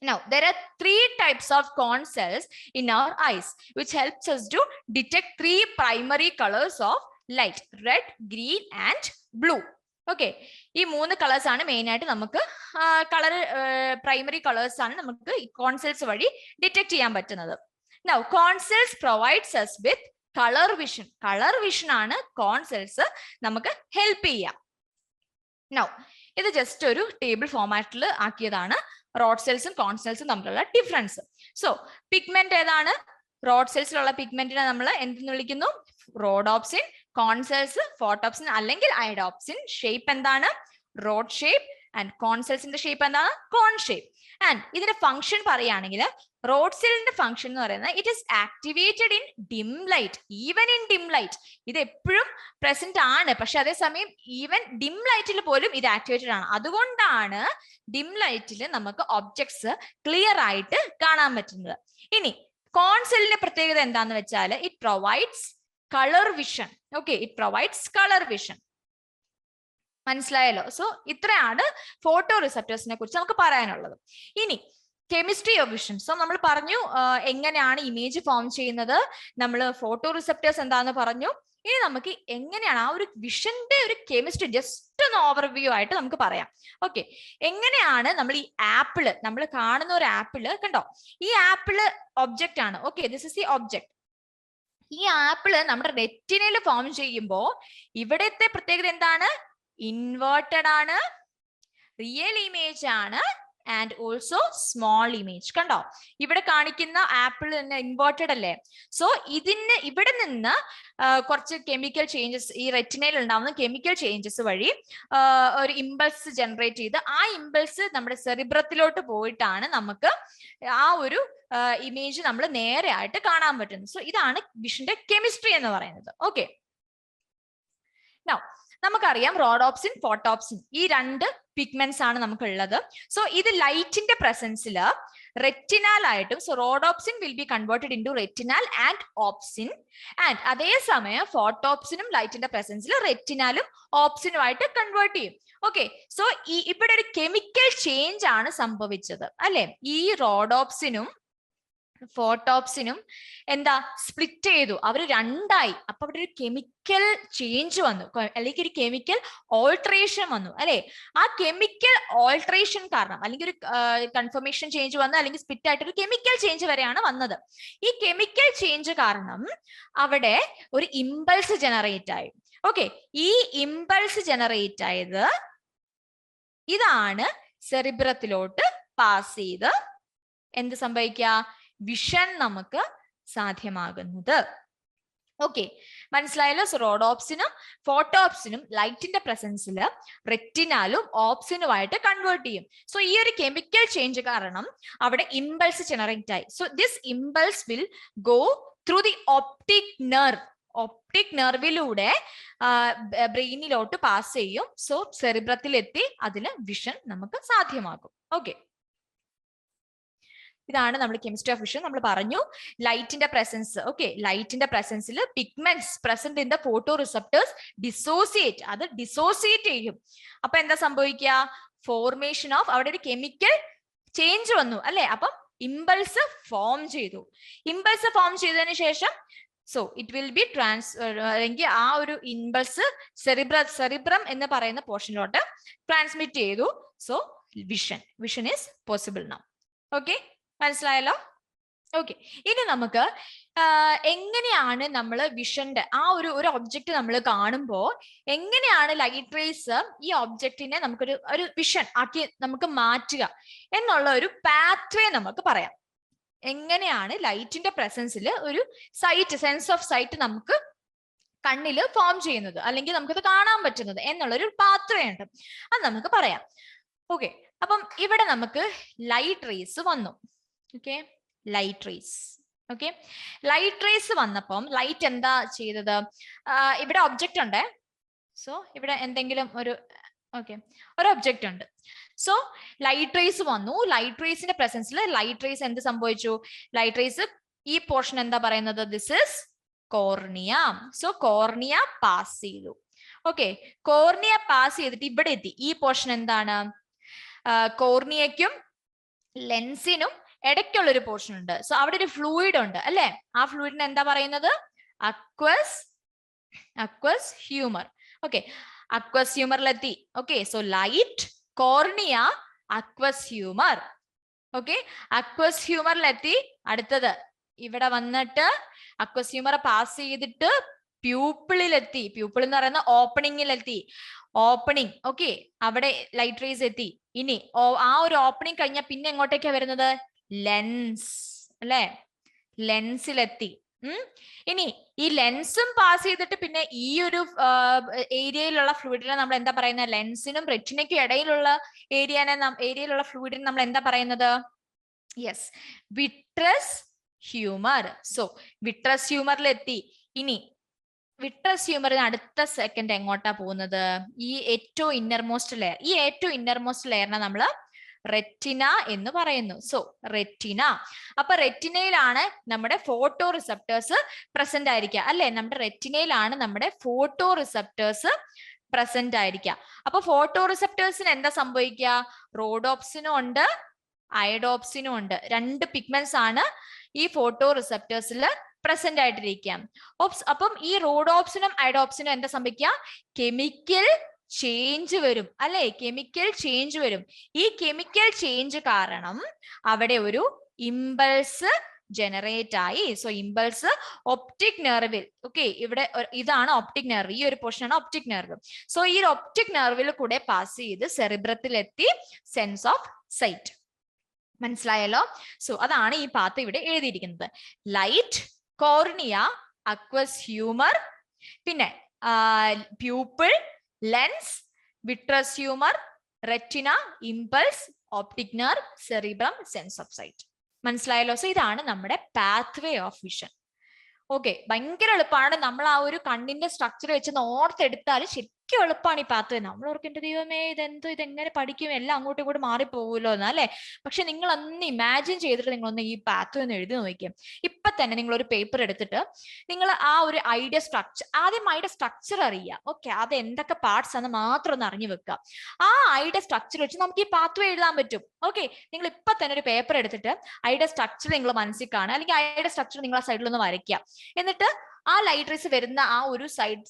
[SPEAKER 1] Now there are 3 types of corn cells in our eyes which helps us to detect 3 primary colors of light: red, green and blue. Okay, ഈ 3 colours ആണ് main ആയിട്ട് നമുക്ക് primary colours ആണ് നമുക്ക് ഈ കോൺസെൽസ് വഴി detect ചെയ്യാൻ പറ്റുന്നത്. Now കോൺസെൽസ് provides us with colour vision ആണ് കോൺസെൽസ് നമുക്ക് ഹെൽപ്പ് ചെയ്യാം. നൗ ഇത് ജസ്റ്റ് ഒരു ടേബിൾ ഫോമാറ്റിൽ ആക്കിയതാണ് റോഡ് സെൽസും കോൺസെൽസും തമ്മിലുള്ള ഡിഫറൻസ്. സോ പിഗ്മെന്റ് ഏതാണ്? റോഡ് സെൽസിലുള്ള പിഗ്മെന്റിനെ നമ്മൾ എന്തെന്ന് വിളിക്കുന്നു? റോഡോപ്സിൻ. കോൺസെൽസ് ഫോട്ടോപ്സിൻ അല്ലെങ്കിൽ അയഡോപ്സിൻ. ഷേപ്പ് എന്താണ്? Rod shape. ആൻഡ് കോൺസെൽസിന്റെ ഷേപ്പ് എന്താണ്? Cone shape. ആൻഡ് ഇതിന്റെ ഫംഗ്ഷൻ പറയുകയാണെങ്കിൽ റോഡ് സെല്ലിന്റെ ഫംഗ്ഷൻ എന്ന് പറയുന്നത് it is activated in dim light. Even in dim light ഇത് എപ്പോഴും പ്രസന്റ് ആണ്, പക്ഷെ അതേസമയം ഈവൻ ഡിം ലൈറ്റിൽ പോലും ഇത് ആക്ടിവേറ്റഡ് ആണ്. അതുകൊണ്ടാണ് ഡിം ലൈറ്റിൽ നമുക്ക് ഒബ്ജക്ട്സ് ക്ലിയർ ആയിട്ട് കാണാൻ പറ്റുന്നത്. ഇനി കോൺസെല്ലിന്റെ പ്രത്യേകത എന്താന്ന് വെച്ചാൽ it provides colour vision. Okay, it provides colour vision. മനസ്സിലായല്ലോ? സോ ഇത്രയാണ് ഫോട്ടോ റിസപ്റ്റേഴ്സിനെ കുറിച്ച് നമുക്ക് പറയാനുള്ളത്. ഇനി കെമിസ്ട്രി ഓഫ് വിഷൻ. സോ നമ്മൾ പറഞ്ഞു എങ്ങനെയാണ് ഇമേജ് ഫോം ചെയ്യുന്നത്, നമ്മൾ ഫോട്ടോ റിസെപ്റ്റേഴ്സ് എന്താന്ന് പറഞ്ഞു. ഇനി നമുക്ക് എങ്ങനെയാണ് ആ ഒരു വിഷന്റെ ഒരു കെമിസ്ട്രി ജസ്റ്റ് ഒന്ന് ഓവർവ്യൂ ആയിട്ട് നമുക്ക് പറയാം. ഓക്കെ, എങ്ങനെയാണ് നമ്മൾ ഈ ആപ്പിള്, നമ്മൾ കാണുന്ന ഒരു ആപ്പിള് കണ്ടോ, ഈ ആപ്പിള് ഒബ്ജക്റ്റ് ആണ്. Okay, this is the object. ഈ ആപ്പിള് നമ്മുടെ റെറ്റിനയിൽ ഫോം ചെയ്യുമ്പോൾ ഇവിടത്തെ പ്രത്യേകത എന്താണ്? ഇൻവേർട്ടഡ് ആണ്, റിയൽ ഇമേജ് ആണ്, ആൻഡ് ഓൾസോ സ്മോൾ ഇമേജ്. കണ്ടോ, ഇവിടെ കാണിക്കുന്ന ആപ്പിൾ തന്നെ ഇൻവേർട്ടഡ് അല്ലേ? സോ ഇവിടെ നിന്ന് കുറച്ച് കെമിക്കൽ ചേഞ്ചസ്, ഈ റെറ്റിനയിൽ ഉണ്ടാവുന്ന കെമിക്കൽ ചേഞ്ചസ് വഴി ഒരു ഇമ്പൾസ് ജനറേറ്റ് ചെയ്ത് ആ ഇമ്പൾസ് നമ്മുടെ സെറിബ്രത്തിലോട്ട് പോയിട്ടാണ് നമുക്ക് ആ ഒരു ഇമേജ് നമ്മൾ നേരെ ആയിട്ട് കാണാൻ പറ്റുന്നത്. സോ ഇതാണ് വിഷന്റെ കെമിസ്ട്രി എന്ന് പറയുന്നത്. ഓക്കെ, നൗ നമുക്കറിയാം റോഡോപ്സിൻ, ഫോട്ടോപ്സിൻ ഈ രണ്ട് പിഗ്മെന്റ്സ് ആണ് നമുക്കുള്ളത്. സോ ഇത് ലൈറ്റിന്റെ പ്രസൻസിൽ റെറ്റിനാൽ ആയിട്ടും, so rhodopsin will be converted into retinal and opsin, and അതേസമയം ഫോട്ടോപ്സിനും ലൈറ്റിന്റെ പ്രസൻസിൽ റെറ്റിനാലും ഓപ്സിനുമായിട്ട് കൺവേർട്ട് ചെയ്യും. ഓക്കെ, സോ ഇവിടെ ഒരു കെമിക്കൽ ചേഞ്ച് ആണ് സംഭവിച്ചത് അല്ലെ? ഈ റോഡോപ്സിനും ഫോട്ടോപ്സിനും എന്താ സ്പ്ലിറ്റ് ചെയ്തു, അവർ രണ്ടായി. അപ്പൊ അവിടെ ഒരു കെമിക്കൽ ചേഞ്ച് വന്നു, അല്ലെങ്കിൽ ഒരു കെമിക്കൽ ഓൾട്രേഷൻ വന്നു അല്ലെ? ആ കെമിക്കൽ ഓൾട്രേഷൻ കാരണം, അല്ലെങ്കിൽ ഒരു കൺഫർമേഷൻ ചേഞ്ച് വന്നു, അല്ലെങ്കിൽ സ്പ്ലിറ്റ് ആയിട്ട് ഒരു കെമിക്കൽ ചേഞ്ച് വരെയാണ് വന്നത്. ഈ കെമിക്കൽ ചേഞ്ച് കാരണം അവിടെ ഒരു ഇമ്പൾസ് ജനറേറ്റ് ആയി. ഓക്കെ, ഈ ഇമ്പൾസ് ജനറേറ്റ് ആയത് ഇതാണ് സെറിബ്രത്തിലോട്ട് പാസ് ചെയ്ത് എന്ത് സംഭവിക്കുക? വിഷൻ നമുക്ക് സാധ്യമാകുന്നത്. ഓക്കെ, മനസ്സിലായല്ലോ? സോ റോഡോപ്സിനും ഫോട്ടോപ്സിനും ലൈറ്റിന്റെ പ്രസൻസിൽ റെറ്റിനാലും ഓപ്സിനുമായിട്ട് കൺവേർട്ട് ചെയ്യും. സോ ഈ ഒരു കെമിക്കൽ ചേഞ്ച് കാരണം അവിടെ ഇമ്പൾസ് ജനറേറ്റ് ആയി. So this impulse will go through the optic nerve. Optic നെർവിലൂടെ ബ്രെയിനിലോട്ട് പാസ് ചെയ്യും. സോ സെറിബ്രത്തിലെത്തി അതിൽ വിഷൻ നമുക്ക് സാധ്യമാകും. ഓക്കെ, ഇതാണ് നമ്മൾ കെമിസ്ട്രി ഓഫ് വിഷൻ. നമ്മൾ പറഞ്ഞു ലൈറ്റിന്റെ പ്രസൻസ്. ഓക്കെ, ലൈറ്റിന്റെ പ്രസൻസിൽ pigments present in the photoreceptors dissociate, അത് ഡിസോസിയേറ്റ് ചെയ്യും. അപ്പൊ എന്താ സംഭവിക്കുക? ഫോർമേഷൻ ഓഫ്, അവിടെ ഒരു കെമിക്കൽ ചേഞ്ച് വന്നു അല്ലെ? അപ്പം ഇമ്പൾസ് ഫോം ചെയ്തു. ഇമ്പൾസ് ഫോം ചെയ്തതിനു ശേഷം സോ ഇറ്റ് വിൽ ബി അല്ലെങ്കിൽ ആ ഒരു ഇമ്പൾസ് സെറിബ്രം എന്ന് പറയുന്ന പോർഷനിലോട്ട് ട്രാൻസ്മിറ്റ് ചെയ്തു. So vision is possible now. Okay, മനസ്സിലായല്ലോ? ഓക്കെ, ഇനി നമുക്ക് എങ്ങനെയാണ് നമ്മൾ വിഷന്റെ ആ ഒരു ഒബ്ജക്റ്റ് നമ്മൾ കാണുമ്പോൾ എങ്ങനെയാണ് ലൈറ്റ് റേസ് ഈ ഒബ്ജക്റ്റിനെ നമുക്കൊരു വിഷൻ ആക്കി നമുക്ക് മാറ്റുക എന്നുള്ള ഒരു പാത്വേ നമുക്ക് പറയാം. എങ്ങനെയാണ് ലൈറ്റിന്റെ പ്രസൻസിൽ ഒരു സെൻസ് ഓഫ് സൈറ്റ് നമുക്ക് കണ്ണിൽ ഫോം ചെയ്യുന്നത്, അല്ലെങ്കിൽ നമുക്കത് കാണാൻ പറ്റുന്നത് എന്നുള്ളൊരു പാത്വേ ഉണ്ട്. അത് നമുക്ക് പറയാം. ഓക്കെ, അപ്പം ഇവിടെ നമുക്ക് ലൈറ്റ് റേസ് വന്നു. Okay, light rays. Okay, light rays വന്നപ്പം ലൈറ്റ് എന്താ ചെയ്തത്? ഇവിടെ ഒബ്ജക്റ്റ് ഉണ്ട്. സോ ഇവിടെ എന്തെങ്കിലും ഒരു ഒബ്ജക്റ്റ് ഉണ്ട്. സോ ലൈറ്റ് റേസ് വന്നു. ലൈറ്റ് റേസിന്റെ പ്രസൻസിൽ ലൈറ്റ് റേസ് എന്ത് സംഭവിച്ചു? ലൈറ്റ് റേസ് ഈ പോർഷൻ എന്താ പറയുന്നത്? This is cornea. So cornea pass ചെയ്തു. ഓക്കെ, കോർണിയ പാസ് ചെയ്തിട്ട് ഇവിടെ എത്തി. ഈ പോർഷൻ എന്താണ്? കോർണിയയ്ക്കും ലെൻസിനും ഇടയ്ക്കുള്ള ഒരു പോർഷൻ ഉണ്ട്. സോ അവിടെ ഒരു ഫ്ലൂയിഡ് ഉണ്ട് അല്ലെ? ആ ഫ്ലൂയിഡിന് എന്താ പറയുന്നത്? Aqueous humour. ഓക്കെ, അക്വസ് ഹ്യൂമറിലെത്തി. Okay, so light, cornea, aqueous humour. Okay, aqueous ഹ്യൂമറിലെത്തി. അടുത്തത് ഇവിടെ വന്നിട്ട് അക്വസ് ഹ്യൂമർ പാസ് ചെയ്തിട്ട് പ്യൂപ്പിളിലെത്തി. പ്യൂപ്പിൾ എന്ന് പറയുന്ന ഓപ്പണിങ്ങിലെത്തി. ഓപ്പണിംഗ്. ഓക്കെ, അവിടെ ലൈറ്റ് റേസ് എത്തി. ഇനി ആ ഒരു ഓപ്പണിംഗ് കഴിഞ്ഞ പിന്നെ എങ്ങോട്ടേക്കാ വരുന്നത്? ലെൻസ് അല്ലെ? ലെൻസിലെത്തി. ഇനി ഈ ലെൻസും പാസ് ചെയ്തിട്ട് പിന്നെ ഈ ഒരു ഏരിയയിലുള്ള ഫ്ലൂയിഡിനെ നമ്മൾ എന്താ പറയുന്നത്? ലെൻസിനും റെറ്റിനയ്ക്കും ഇടയിലുള്ള ഏരിയയിലുള്ള ഫ്ലൂയിഡിനെ നമ്മൾ എന്താ പറയുന്നത്? Yes, vitreous humour. So vitreous ഹ്യൂമറിലെത്തി. ഇനി വിട്രസ് ഹ്യൂമറിന് അടുത്ത സെക്കൻഡ് എങ്ങോട്ടാ പോകുന്നത്? ഈ ഏറ്റവും ഇന്നർമോസ്റ്റ് ലെയർ. ഈ ഏറ്റവും ഇന്നർമോസ്റ്റ് ലെയറിനെ നമ്മൾ റെറ്റിന എന്ന് പറയുന്നു. So retina. അപ്പൊ റെറ്റിനയിലാണ് നമ്മുടെ ഫോട്ടോ റിസെപ്റ്റേഴ്സ് പ്രസന്റ് ആയിരിക്കുക അല്ലെ? നമ്മുടെ റെറ്റിനയിലാണ് നമ്മുടെ ഫോട്ടോ റിസെപ്റ്റേഴ്സ് പ്രസന്റ് ആയിരിക്കുക. അപ്പൊ ഫോട്ടോ റിസെപ്റ്റേഴ്സിന് എന്താ സംഭവിക്കുക? റോഡോപ്സിനും ഉണ്ട്, അയഡോപ്സിനും ഉണ്ട്. 2 പിഗ്മെന്റ്സ് ആണ് ഈ ഫോട്ടോ റിസപ്റ്റേഴ്സിൽ പ്രസന്റ് ആയിട്ടിരിക്കാം. അപ്പം ഈ റോഡോപ്സിനും അയഡോപ്സിനും എന്താ സംഭവിക്കുക? കെമിക്കൽ ചേഞ്ച് വരും അല്ലെ? കെമിക്കൽ ചേഞ്ച് വരും. ഈ കെമിക്കൽ ചേഞ്ച് കാരണം അവിടെ ഒരു ഇമ്പൾസ് ജനറേറ്റ് ആയി. സോ ഇമ്പൾസ് ഒപ്റ്റിക് നെർവിൽ, ഓക്കെ, ഇവിടെ ഇതാണ് ഒപ്റ്റിക് നെർവ്, ഈ ഒരു പോർഷൻ ആണ് ഒപ്റ്റിക് നെർവ്. സോ ഈ ഒപ്റ്റിക് നെർവിൽ കൂടെ പാസ് ചെയ്ത് സെറിബ്രത്തിൽ എത്തി സെൻസ് ഓഫ് സൈറ്റ്. മനസ്സിലായല്ലോ? സോ അതാണ് ഈ പാത്ത് ഇവിടെ എഴുതിയിരിക്കുന്നത്. ലൈറ്റ്, കോർണിയ, അക്വസ് ഹ്യൂമർ, പിന്നെ pupil, lens, vitreous humour, retina, impulse, optic nerve, cerebrum, sense of sight. മനസ്സിലായല്ലോ? സോ ഇതാണ് നമ്മുടെ പാത്വേ ഓഫ് വിഷൻ. ഓക്കെ, ഭയങ്കര എളുപ്പമാണ്. നമ്മൾ ആ ഒരു കണ്ണിന്റെ സ്ട്രക്ചർ വെച്ച് ഓർത്തെടുത്താൽ ശരിക്കും എളുപ്പമാണ് ഈ പാത്വേ. നമ്മൾ ഓർക്കേണ്ട ദൈവമേ ഇതെങ്ങനെ പഠിക്കും, എല്ലാം അങ്ങോട്ടും ഇങ്ങോട്ടും മാറിപ്പോകുമല്ലോ എന്ന്, അല്ലെ? പക്ഷെ നിങ്ങൾ ഒന്ന് ഇമാജിൻ ചെയ്തിട്ട് നിങ്ങളൊന്ന് ഈ പാത്വേ ഒന്ന് എഴുതി നോക്കിയും. ഇപ്പൊ തന്നെ നിങ്ങൾ ഒരു പേപ്പർ എടുത്തിട്ട് നിങ്ങൾ ആ ഒരു ഐഡിയ സ്ട്രക്ചർ, ആദ്യം ഐഡിയ സ്ട്രക്ചർ അറിയുക. ഓക്കെ, അത് എന്തൊക്കെ പാർട്സ് ആണെന്ന് മാത്രം ഒന്ന് അറിഞ്ഞു വെക്കുക. ആ ഐഡിയ സ്ട്രക്ചർ വെച്ച് നമുക്ക് ഈ പാത്വേ എഴുതാൻ പറ്റും. ഓക്കെ, നിങ്ങൾ ഇപ്പൊ തന്നെ ഒരു പേപ്പർ എടുത്തിട്ട് ഐഡിയ സ്ട്രക്ചർ നിങ്ങൾ മനസ്സിൽ കാണുക, അല്ലെങ്കിൽ ഐഡിയ സ്ട്രക്ചർ നിങ്ങൾ ആ സൈഡിൽ ഒന്ന് വരയ്ക്കുക. എന്നിട്ട് ആ ലൈറ്റ് റേസ് വരുന്ന ആ ഒരു സൈഡ്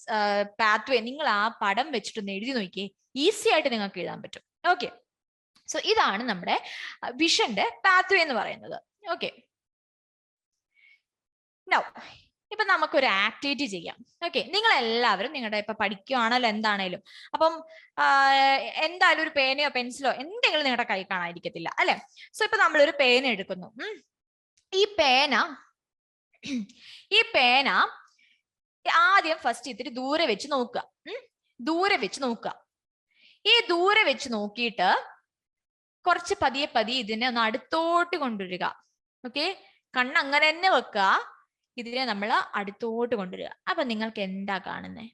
[SPEAKER 1] പാത്വേ നിങ്ങൾ ആ പടം വെച്ചിട്ടൊന്ന് എഴുതി നോക്കിയേ. ഈസി ആയിട്ട് നിങ്ങൾക്ക് എഴുതാൻ പറ്റും. ഓക്കെ, സോ ഇതാണ് നമ്മുടെ വിഷന്റെ പാത്വേ എന്ന് പറയുന്നത്. ഓക്കെ, നൗ ഇപ്പൊ നമുക്കൊരു ആക്ടിവിറ്റി ചെയ്യാം. ഓക്കെ, നിങ്ങൾ എല്ലാവരും നിങ്ങളുടെ ഇപ്പൊ പഠിക്കുകയാണല്ലോ എന്താണേലും, അപ്പം എന്തായാലും ഒരു പേനയോ പെൻസിലോ എന്തെങ്കിലും നിങ്ങളുടെ കൈ കാണാതിരിക്കത്തില്ല അല്ലെ? സോ ഇപ്പൊ നമ്മളൊരു പേന എടുക്കുന്നു. ഈ പേന ആദ്യം ഫസ്റ്റ് ഇത്തിരി ദൂരെ വെച്ച് നോക്കുക. ദൂരെ വെച്ച് നോക്കുക. ഈ ദൂരെ വെച്ച് നോക്കിയിട്ട് കുറച്ച് പതിയെ പതിയെ ഇതിനെ ഒന്ന് അടുത്തോട്ട് കൊണ്ടുവരിക. ഓക്കെ, കണ്ണ് അങ്ങനെ തന്നെ വെക്കുക. ഇതിനെ നമ്മൾ അടുത്തോട്ട് കൊണ്ടുവരിക. അപ്പൊ നിങ്ങൾക്ക് എന്താ കാണുന്നേ?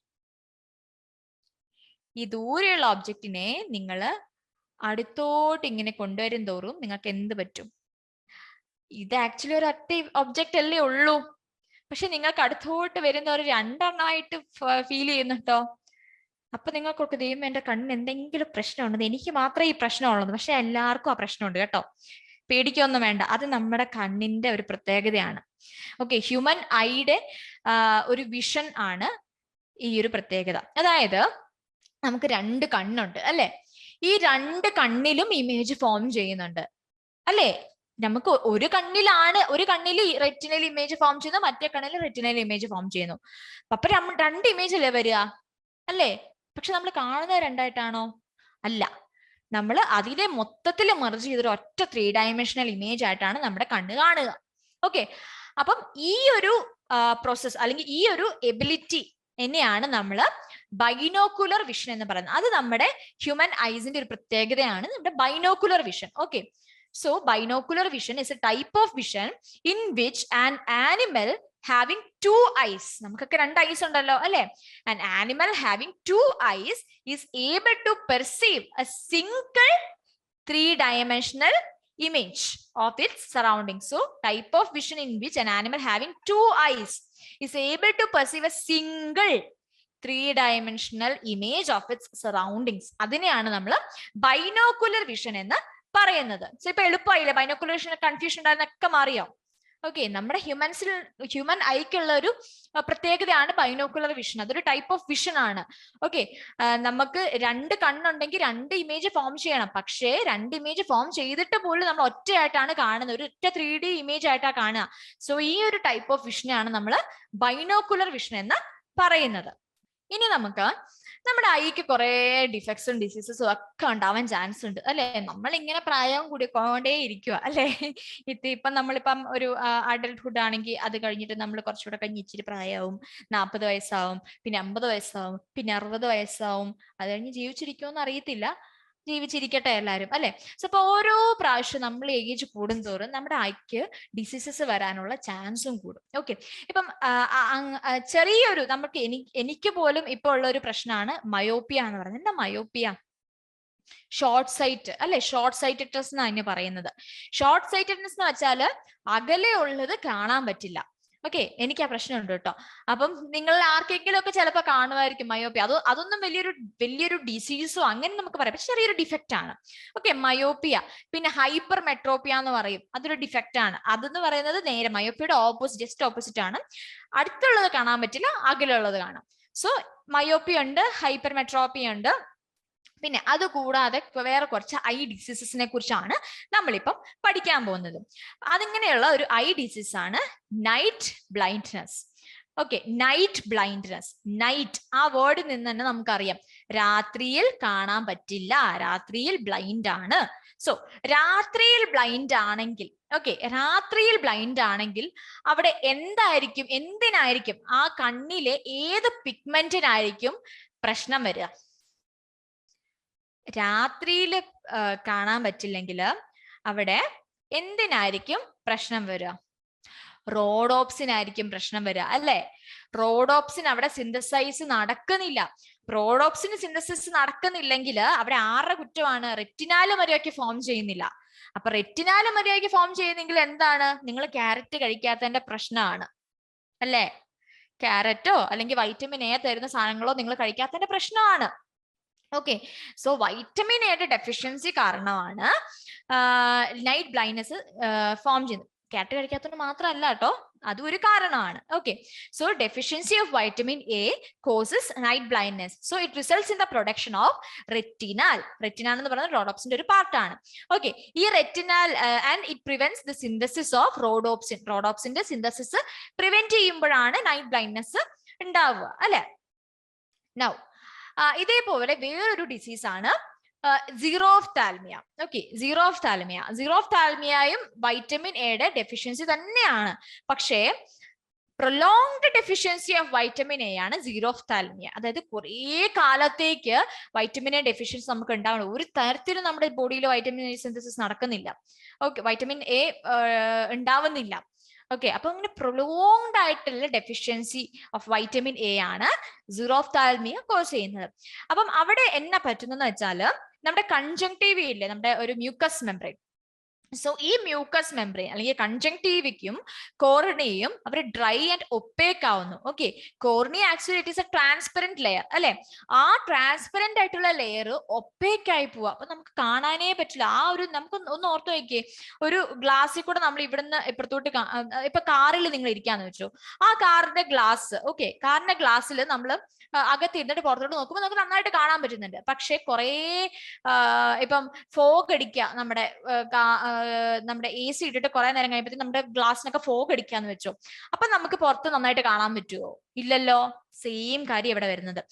[SPEAKER 1] ഈ ദൂരെയുള്ള ഒബ്ജക്റ്റിനെ നിങ്ങൾ അടുത്തോട്ട് ഇങ്ങനെ കൊണ്ടുവരും തോറും നിങ്ങൾക്ക് എന്ത് പറ്റും? ഇത് ആക്ച്വലി ഒരു ഒറ്റ ഒബ്ജക്റ്റ് അല്ലേ ഉള്ളൂ, പക്ഷെ നിങ്ങൾക്ക് അടുത്തോട്ട് വരുന്ന ഒരു 2 എണ്ണമായിട്ട് ഫീൽ ചെയ്യുന്നുണ്ടോ? അപ്പൊ നിങ്ങൾക്ക് ദൈവം എന്റെ കണ്ണിന് എന്തെങ്കിലും പ്രശ്നമുണ്ടെന്ന്, എനിക്ക് മാത്രമേ ഈ പ്രശ്നമുള്ളൂ, പക്ഷെ എല്ലാവർക്കും ആ പ്രശ്നമുണ്ട് കേട്ടോ. പേടിക്കൊന്നും വേണ്ട, അത് നമ്മുടെ കണ്ണിന്റെ ഒരു പ്രത്യേകതയാണ്. ഓക്കെ, ഹ്യൂമൻ ഐയുടെ ഒരു വിഷൻ ആണ് ഈ ഒരു പ്രത്യേകത. അതായത് നമുക്ക് 2 കണ്ണുണ്ട് അല്ലെ? ഈ 2 കണ്ണിലും ഇമേജ് ഫോം ചെയ്യുന്നുണ്ട് അല്ലെ? നമുക്ക് ഒരു കണ്ണിൽ റെറ്റിനൽ ഇമേജ് ഫോം ചെയ്യുന്നു, മറ്റേ കണ്ണിൽ റെറ്റിനൽ ഇമേജ് ഫോം ചെയ്യുന്നു. അപ്പൊ 2 ഇമേജ് അല്ലേ വരിക അല്ലേ? പക്ഷെ നമ്മൾ കാണുന്നത് 2 ആയിട്ടാണോ? അല്ല, നമ്മൾ അതിലെ മൊത്തത്തിൽ മെർജ് ചെയ്തൊരു ഒറ്റ 3 ഡയമെൻഷണൽ ഇമേജ് ആയിട്ടാണ് നമ്മുടെ കണ്ണ് കാണുക. ഓക്കെ, അപ്പം ഈ ഒരു പ്രോസസ് അല്ലെങ്കിൽ ഈ ഒരു എബിലിറ്റി എന്നെയാണ് നമ്മൾ ബൈനോക്കുലർ വിഷൻ എന്ന് പറയുന്നത്. അത് നമ്മുടെ ഹ്യൂമൻ ഐസിന്റെ ഒരു പ്രത്യേകതയാണ്, നമ്മുടെ binocular vision. Okay, so binocular vision is a type of vision in which an animal having 2 eyes, നമുക്കൊക്കെ 2 ഐസ് ഉണ്ടല്ലോ അല്ലെ? An animal having 2 eyes is able to perceive a single 3-dimensional image of its surroundings. So type of vision in which an animal having 2 eyes is able to perceive a single 3-dimensional image of its surroundings. അതിനെയാണ് നമ്മൾ binocular vision എന്ന് പറയുന്നത്. So ഇപ്പൊ എളുപ്പമായില്ലേ? Binocular vision confusion ഉണ്ടായിരുന്നൊക്കെ മാറിയോ? Okay, നമ്മുടെ human ഐക്കുള്ള ഒരു പ്രത്യേകതയാണ് binocular vision. അതൊരു ടൈപ്പ് ഓഫ് വിഷൻ ആണ്. ഓക്കെ, നമുക്ക് 2 കണ്ണുണ്ടെങ്കിൽ 2 ഇമേജ് ഫോം ചെയ്യണം. പക്ഷേ 2 ഇമേജ് ഫോം ചെയ്തിട്ട് പോലും നമ്മൾ ഒറ്റയായിട്ടാണ് കാണുന്നത്, ഒരു ഒറ്റ 3D ഇമേജ് ആയിട്ടാണ് കാണുക. സോ ഈ ഒരു ടൈപ്പ് ഓഫ് വിഷനാണ് നമ്മൾ ബൈനോക്കുലർ വിഷൻ എന്ന് പറയുന്നത്. ഇനി നമുക്ക് നമ്മുടെ ഐക്ക് കുറെ ഡിഫക്ട്സും ഡിസീസസും ഒക്കെ ഉണ്ടാവാൻ ചാൻസ് ഉണ്ട് അല്ലെ? നമ്മളിങ്ങനെ പ്രായം കൂടിക്കൊണ്ടേ ഇരിക്കുക അല്ലെ? ഇപ്പം നമ്മളിപ്പം ഒരു അഡൽട്ട്ഹുഡ് ആണെങ്കിൽ അത് കഴിഞ്ഞിട്ട് നമ്മൾ കുറച്ചുകൂടെ കഴിഞ്ഞ് ഇച്ചിരി പ്രായമാവും, 40 വയസ്സാവും, പിന്നെ 50 വയസ്സാവും, പിന്നെ 60 വയസ്സാവും. അത് കഴിഞ്ഞ് ജീവിച്ചിരിക്കുമെന്ന് അറിയത്തില്ല. ജീവിച്ചിരിക്കട്ടെ എല്ലാവരും അല്ലെ? സോ അപ്പൊ ഓരോ പ്രാവശ്യം നമ്മൾ ഏജ് കൂടുന്തോറും നമ്മുടെ ഐക്ക് ഡിസീസസ് വരാനുള്ള ചാൻസും കൂടും. ഓക്കെ, ഇപ്പം ചെറിയൊരു നമുക്ക് എനിക്ക് പോലും ഇപ്പൊ ഉള്ള ഒരു പ്രശ്നമാണ് മയോപ്പിയ എന്ന് പറയുന്നത്. എന്താ മയോപ്പിയ? ഷോർട്ട് സൈറ്റ് അല്ലെ? ഷോർട്ട് സൈറ്റഡ്നെസ് എന്നാണ് അതിന് പറയുന്നത്. ഷോർട്ട് സൈറ്റഡ്നെസ് എന്ന് വെച്ചാല് അകലെ ഉള്ളത് കാണാൻ പറ്റില്ല, ഓക്കെ, എനിക്ക് ആ പ്രശ്നമുണ്ട് കേട്ടോ. അപ്പം നിങ്ങൾ ആർക്കെങ്കിലും ഒക്കെ ചിലപ്പോൾ കാണുമായിരിക്കും മയോപ്പിയ. അതൊന്നും വലിയൊരു ഡിസീസോ അങ്ങനെ നമുക്ക് പറയാം, പക്ഷെ ചെറിയൊരു ഡിഫക്റ്റ് ആണ്. Okay, myopia. പിന്നെ ഹൈപ്പർ മെട്രോപ്പിയ എന്ന് പറയും, അതൊരു ഡിഫക്റ്റ് ആണ്. അതെന്ന് പറയുന്നത് നേരെ മയോപ്പിയുടെ ജസ്റ്റ് ഓപ്പോസിറ്റ് ആണ്. അടുത്തുള്ളത് കാണാൻ പറ്റില്ല, അകലുള്ളത് കാണാം. സോ മയോപ്പിയ ഉണ്ട്, ഹൈപ്പർ മെട്രോപ്പിയ ഉണ്ട്. പിന്നെ അത് കൂടാതെ വേറെ കുറച്ച് ഐ ഡിസീസസിനെ കുറിച്ചാണ് നമ്മളിപ്പം പഠിക്കാൻ പോകുന്നത്. അതിങ്ങനെയുള്ള ഒരു ഐ ഡിസീസ് ആണ് night blindness. Okay, night blindness. Night, ആ വേർഡിൽ നിന്ന് തന്നെ നമുക്കറിയാം രാത്രിയിൽ കാണാൻ പറ്റില്ല, രാത്രിയിൽ ബ്ലൈൻഡ് ആണ്. സോ രാത്രിയിൽ ബ്ലൈൻഡ് ആണെങ്കിൽ, ഓക്കെ, രാത്രിയിൽ ബ്ലൈൻഡ് ആണെങ്കിൽ അവിടെ എന്തിനായിരിക്കും ആ കണ്ണിലെ ഏത് പിഗ്മെന്റിനായിരിക്കും പ്രശ്നം വരിക? രാത്രിയിൽ കാണാൻ പറ്റില്ലെങ്കിൽ അവിടെ എന്തിനായിരിക്കും പ്രശ്നം വരിക? റോഡോപ്സിനായിരിക്കും പ്രശ്നം വരിക, അല്ലെ? റോഡോപ്സിൻ അവിടെ സിന്തസൈസ് നടക്കുന്നില്ല. റോഡോപ്സിന് സിന്തസിസ് നടക്കുന്നില്ലെങ്കിൽ അവിടെ ആരുടെ കുറ്റമാണ്? റെറ്റിനാല് മര്യാദയ്ക്ക് ഫോം ചെയ്യുന്നില്ല. അപ്പൊ റെറ്റിനാല് മര്യാദയ്ക്ക് ഫോം ചെയ്യുന്നെങ്കിൽ എന്താണ്? നിങ്ങൾ ക്യാരറ്റ് കഴിക്കാത്തതിന്റെ പ്രശ്നമാണ്, അല്ലെ? ക്യാരറ്റോ അല്ലെങ്കിൽ വൈറ്റമിൻ എ തരുന്ന സാധനങ്ങളോ നിങ്ങൾ കഴിക്കാത്തതിന്റെ പ്രശ്നമാണ്. ഓക്കെ, സോ വൈറ്റമിൻ എയുടെ ഡെഫിഷ്യൻസി കാരണമാണ് നൈറ്റ് ബ്ലൈൻഡ്നെസ് ഫോം ചെയ്യുന്നത്. ക്യാരറ്റ് കഴിക്കാത്തത് മാത്രമല്ല കേട്ടോ, അതും ഒരു കാരണമാണ്. Okay, so deficiency of vitamin A causes night blindness. So it results in the production of retinal. Retinal എന്ന് പറയുന്നത് റോഡോപ്സിന്റെ ഒരു പാർട്ടാണ്. ഓക്കെ, ഈ retinal and it prevents the synthesis of rhodopsin. റോഡോപ്സിന്റെ സിന്തസിസ് പ്രിവെന്റ് ചെയ്യുമ്പോഴാണ് നൈറ്റ് ബ്ലൈൻഡ്നെസ് ഉണ്ടാവുക, അല്ലെ? നൗ ഇതേപോലെ വേറൊരു ഡിസീസ് ആണ് സീറോഫ്താൽമിയ. ഓക്കെ, സീറോഫ്താൽമിയയും വൈറ്റമിൻ എയുടെ ഡെഫിഷ്യൻസി തന്നെയാണ്. പക്ഷേ prolonged deficiency of vitamin A ആണ് സീറോഫ്താൽമിയ. അതായത് കുറേ കാലത്തേക്ക് വൈറ്റമിൻ എ ഡെഫിഷ്യൻസി നമുക്ക് ഉണ്ടാവണം. ഒരു തരത്തിലും നമ്മുടെ ബോഡിയിൽ വൈറ്റമിൻ എ സിന്തസിസ് നടക്കുന്നില്ല. ഓക്കെ, വൈറ്റമിൻ എ ഉണ്ടാവുന്നില്ല. ഓക്കെ, അപ്പൊ അങ്ങനെ പ്രൊലോങ്ഡ് ആയിട്ടുള്ള ഡെഫിഷ്യൻസി ഓഫ് വൈറ്റമിൻ എ ആണ് സീറോഫ്താൽമിയ കോസ് ചെയ്യുന്നത്. അപ്പം അവിടെ എന്നാ പറ്റുന്നെന്ന് വെച്ചാൽ നമ്മുടെ കൺജങ്ക്റ്റീവ ഇല്ലേ, നമ്മുടെ ഒരു മ്യൂക്കസ് മെംബ്രെയിൻ. സോ ഈ മ്യൂക്കസ് മെംബ്രെയിൻ അല്ലെങ്കിൽ കൺജങ്ക്റ്റീവയ്ക്കും കോർണിയയും അവർ ഡ്രൈ ആൻഡ് ഒപ്പേക്ക് ആവുന്നു. Okay, cornea actually it is A transparent layer, അല്ലെ? ആ ട്രാൻസ്പെറന്റ് ആയിട്ടുള്ള ലെയർ ഒപ്പേക്ക് ആയി പോവാ. അപ്പൊ നമുക്ക് കാണാനേ പറ്റില്ല. ആ ഒരു നമുക്ക് ഒന്ന് ഓർത്ത് നോക്കിയേ, ഒരു ഗ്ലാസ്സിൽ കൂടെ നമ്മൾ ഇവിടുന്ന് ഇപ്പുറത്തോട്ട് ഇപ്പൊ കാറിൽ നിങ്ങൾ ഇരിക്കാന്ന് വെച്ചു, ആ കാറിന്റെ ഗ്ലാസ്, ഓക്കെ, കാറിന്റെ ഗ്ലാസ്സിൽ നമ്മൾ അകത്തിരുന്നിട്ട് പുറത്തോട്ട് നോക്കുമ്പോൾ നമുക്ക് നന്നായിട്ട് കാണാൻ പറ്റുന്നുണ്ട്. പക്ഷെ കുറേ ഇപ്പം ഫോഗ് അടിക്കുക, നമ്മുടെ AC ഇട്ടിട്ട് കുറെ നേരം കഴിയുമ്പോഴത്തേക്കും നമ്മുടെ ഗ്ലാസ്സിനൊക്കെ ഫോഗ് അടിക്കാന്ന് വെച്ചോ, അപ്പൊ നമുക്ക് പുറത്ത് നന്നായിട്ട് കാണാൻ പറ്റുമോ? ഇല്ലല്ലോ. സെയിം കാര്യം ഇവിടെ വരുന്നത്.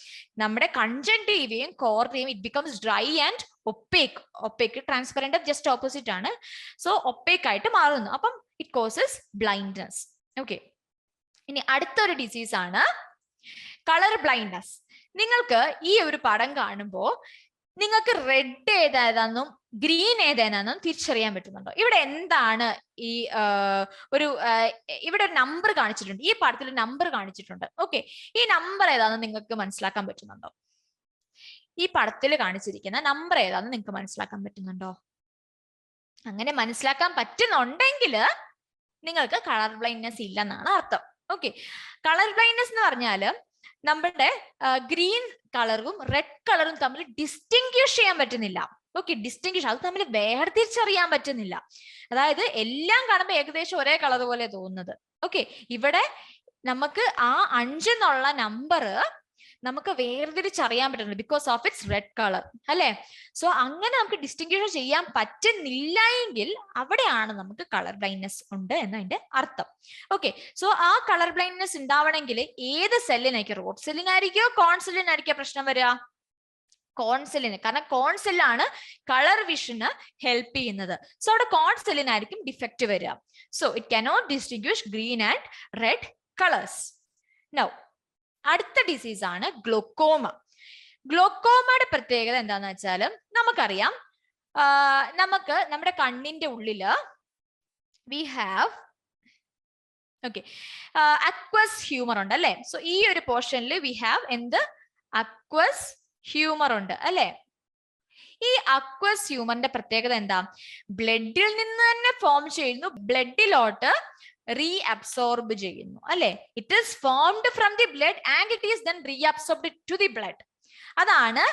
[SPEAKER 1] നമ്മുടെ കൺജങ്ക്റ്റീവയും കോർണിയയും it becomes dry and opaque transparent just opposite ആണ്. സോ ഒപ്പേക്ക് ആയിട്ട് മാറുന്നു. അപ്പം ഇറ്റ് കോസസ് ബ്ലൈൻഡ്നെസ്. ഓക്കെ, ഇനി അടുത്തൊരു ഡിസീസ് ആണ് കളർ ബ്ലൈൻഡ്നെസ്. നിങ്ങൾക്ക് ഈ ഒരു പടം കാണുമ്പോൾ നിങ്ങൾക്ക് റെഡ് ഏതാണെന്നും ഗ്രീൻ ഏതാണെന്നും തിരിച്ചറിയാൻ പറ്റുന്നുണ്ടോ? ഇവിടെ എന്താണ് ഈ ഇവിടെ ഒരു നമ്പർ കാണിച്ചിട്ടുണ്ട്, ഈ പടത്തിൽ നമ്പർ കാണിച്ചിട്ടുണ്ട്. ഓക്കെ, ഈ നമ്പർ ഏതാണെന്ന് നിങ്ങൾക്ക് മനസ്സിലാക്കാൻ പറ്റുന്നുണ്ടോ? ഈ പടത്തിൽ കാണിച്ചിരിക്കുന്ന നമ്പർ ഏതാണെന്ന് നിങ്ങൾക്ക് മനസ്സിലാക്കാൻ പറ്റുന്നുണ്ടോ? അങ്ങനെ മനസ്സിലാക്കാൻ പറ്റുന്നുണ്ടെങ്കിൽ നിങ്ങൾക്ക് കളർ ബ്ലൈൻഡ്നെസ് ഇല്ലെന്നാണ് അർത്ഥം. ഓക്കെ, കളർ ബ്ലൈൻഡ്നെസ് എന്ന് പറഞ്ഞാൽ നമ്മുടെ ഗ്രീൻ കളറും റെഡ് കളറും തമ്മിൽ ഡിസ്റ്റിങ്ക്വിഷ് ചെയ്യാൻ പറ്റുന്നില്ല. ഓക്കെ, ഡിസ്റ്റിങ്ക്വിഷ്, അത് തമ്മിൽ വേർതിരിച്ചറിയാൻ പറ്റുന്നില്ല. അതായത് എല്ലാം കാണുമ്പോൾ ഏകദേശം ഒരേ കളർ പോലെ തോന്നുന്നത്. ഓക്കെ, ഇവിടെ നമുക്ക് ആ 5 എന്നുള്ള നമ്പർ നമുക്ക് വേർതിരിച്ചറിയാൻ പറ്റുന്നത് because of its red colour, അല്ലെ? സോ അങ്ങനെ നമുക്ക് ഡിസ്റ്റിങ്ക്വിഷ് ചെയ്യാൻ പറ്റുന്നില്ല എങ്കിൽ അവിടെയാണ് നമുക്ക് കളർ ബ്ലൈൻഡ്നെസ് ഉണ്ട് എന്നതിന്റെ അർത്ഥം. ഓക്കെ, സോ ആ കളർ ബ്ലൈൻഡ്നെസ് ഉണ്ടാവണമെങ്കിൽ ഏത് സെല്ലിനായിരിക്കും? റോഡ് സെല്ലിനായിരിക്കോ കോൺ സെല്ലിനായിരിക്കോ പ്രശ്നം വരിക? കോൺ സെല്ലിന്. കാരണം കോൺ സെല്ലാണ് കളർ വിഷന് ഹെൽപ്പ് ചെയ്യുന്നത്. സോ അവിടെ കോൺ സെല്ലിനായിരിക്കും ഡിഫക്റ്റ് വരിക. So it cannot distinguish green and red colours. Now അടുത്ത ഡിസീസ് ആണ് ഗ്ലോക്കോമ. ഗ്ലോക്കോമയുടെ പ്രത്യേകത എന്താന്ന് വെച്ചാൽ നമുക്കറിയാം, നമുക്ക് നമ്മുടെ കണ്ണിന്റെ ഉള്ളില് വി ഹാവ് അക്വസ് ഹ്യൂമർ ഉണ്ട്, അല്ലെ? സോ ഈ ഒരു പോർഷനിൽ വി ഹാവ് എന്ത്? അക്വസ് ഹ്യൂമർ ഉണ്ട്, അല്ലെ? ഈ അക്വസ് ഹ്യൂമറിന്റെ പ്രത്യേകത എന്താ? ബ്ലഡിൽ നിന്ന് തന്നെ ഫോം ചെയ്യുന്നു. ബ്ലഡിലോട്ട് റീഅബ്സോർബ് ചെയ്യുന്നു അല്ലെ. It is formed from the blood and it is then reabsorbed to the blood. അതാണ്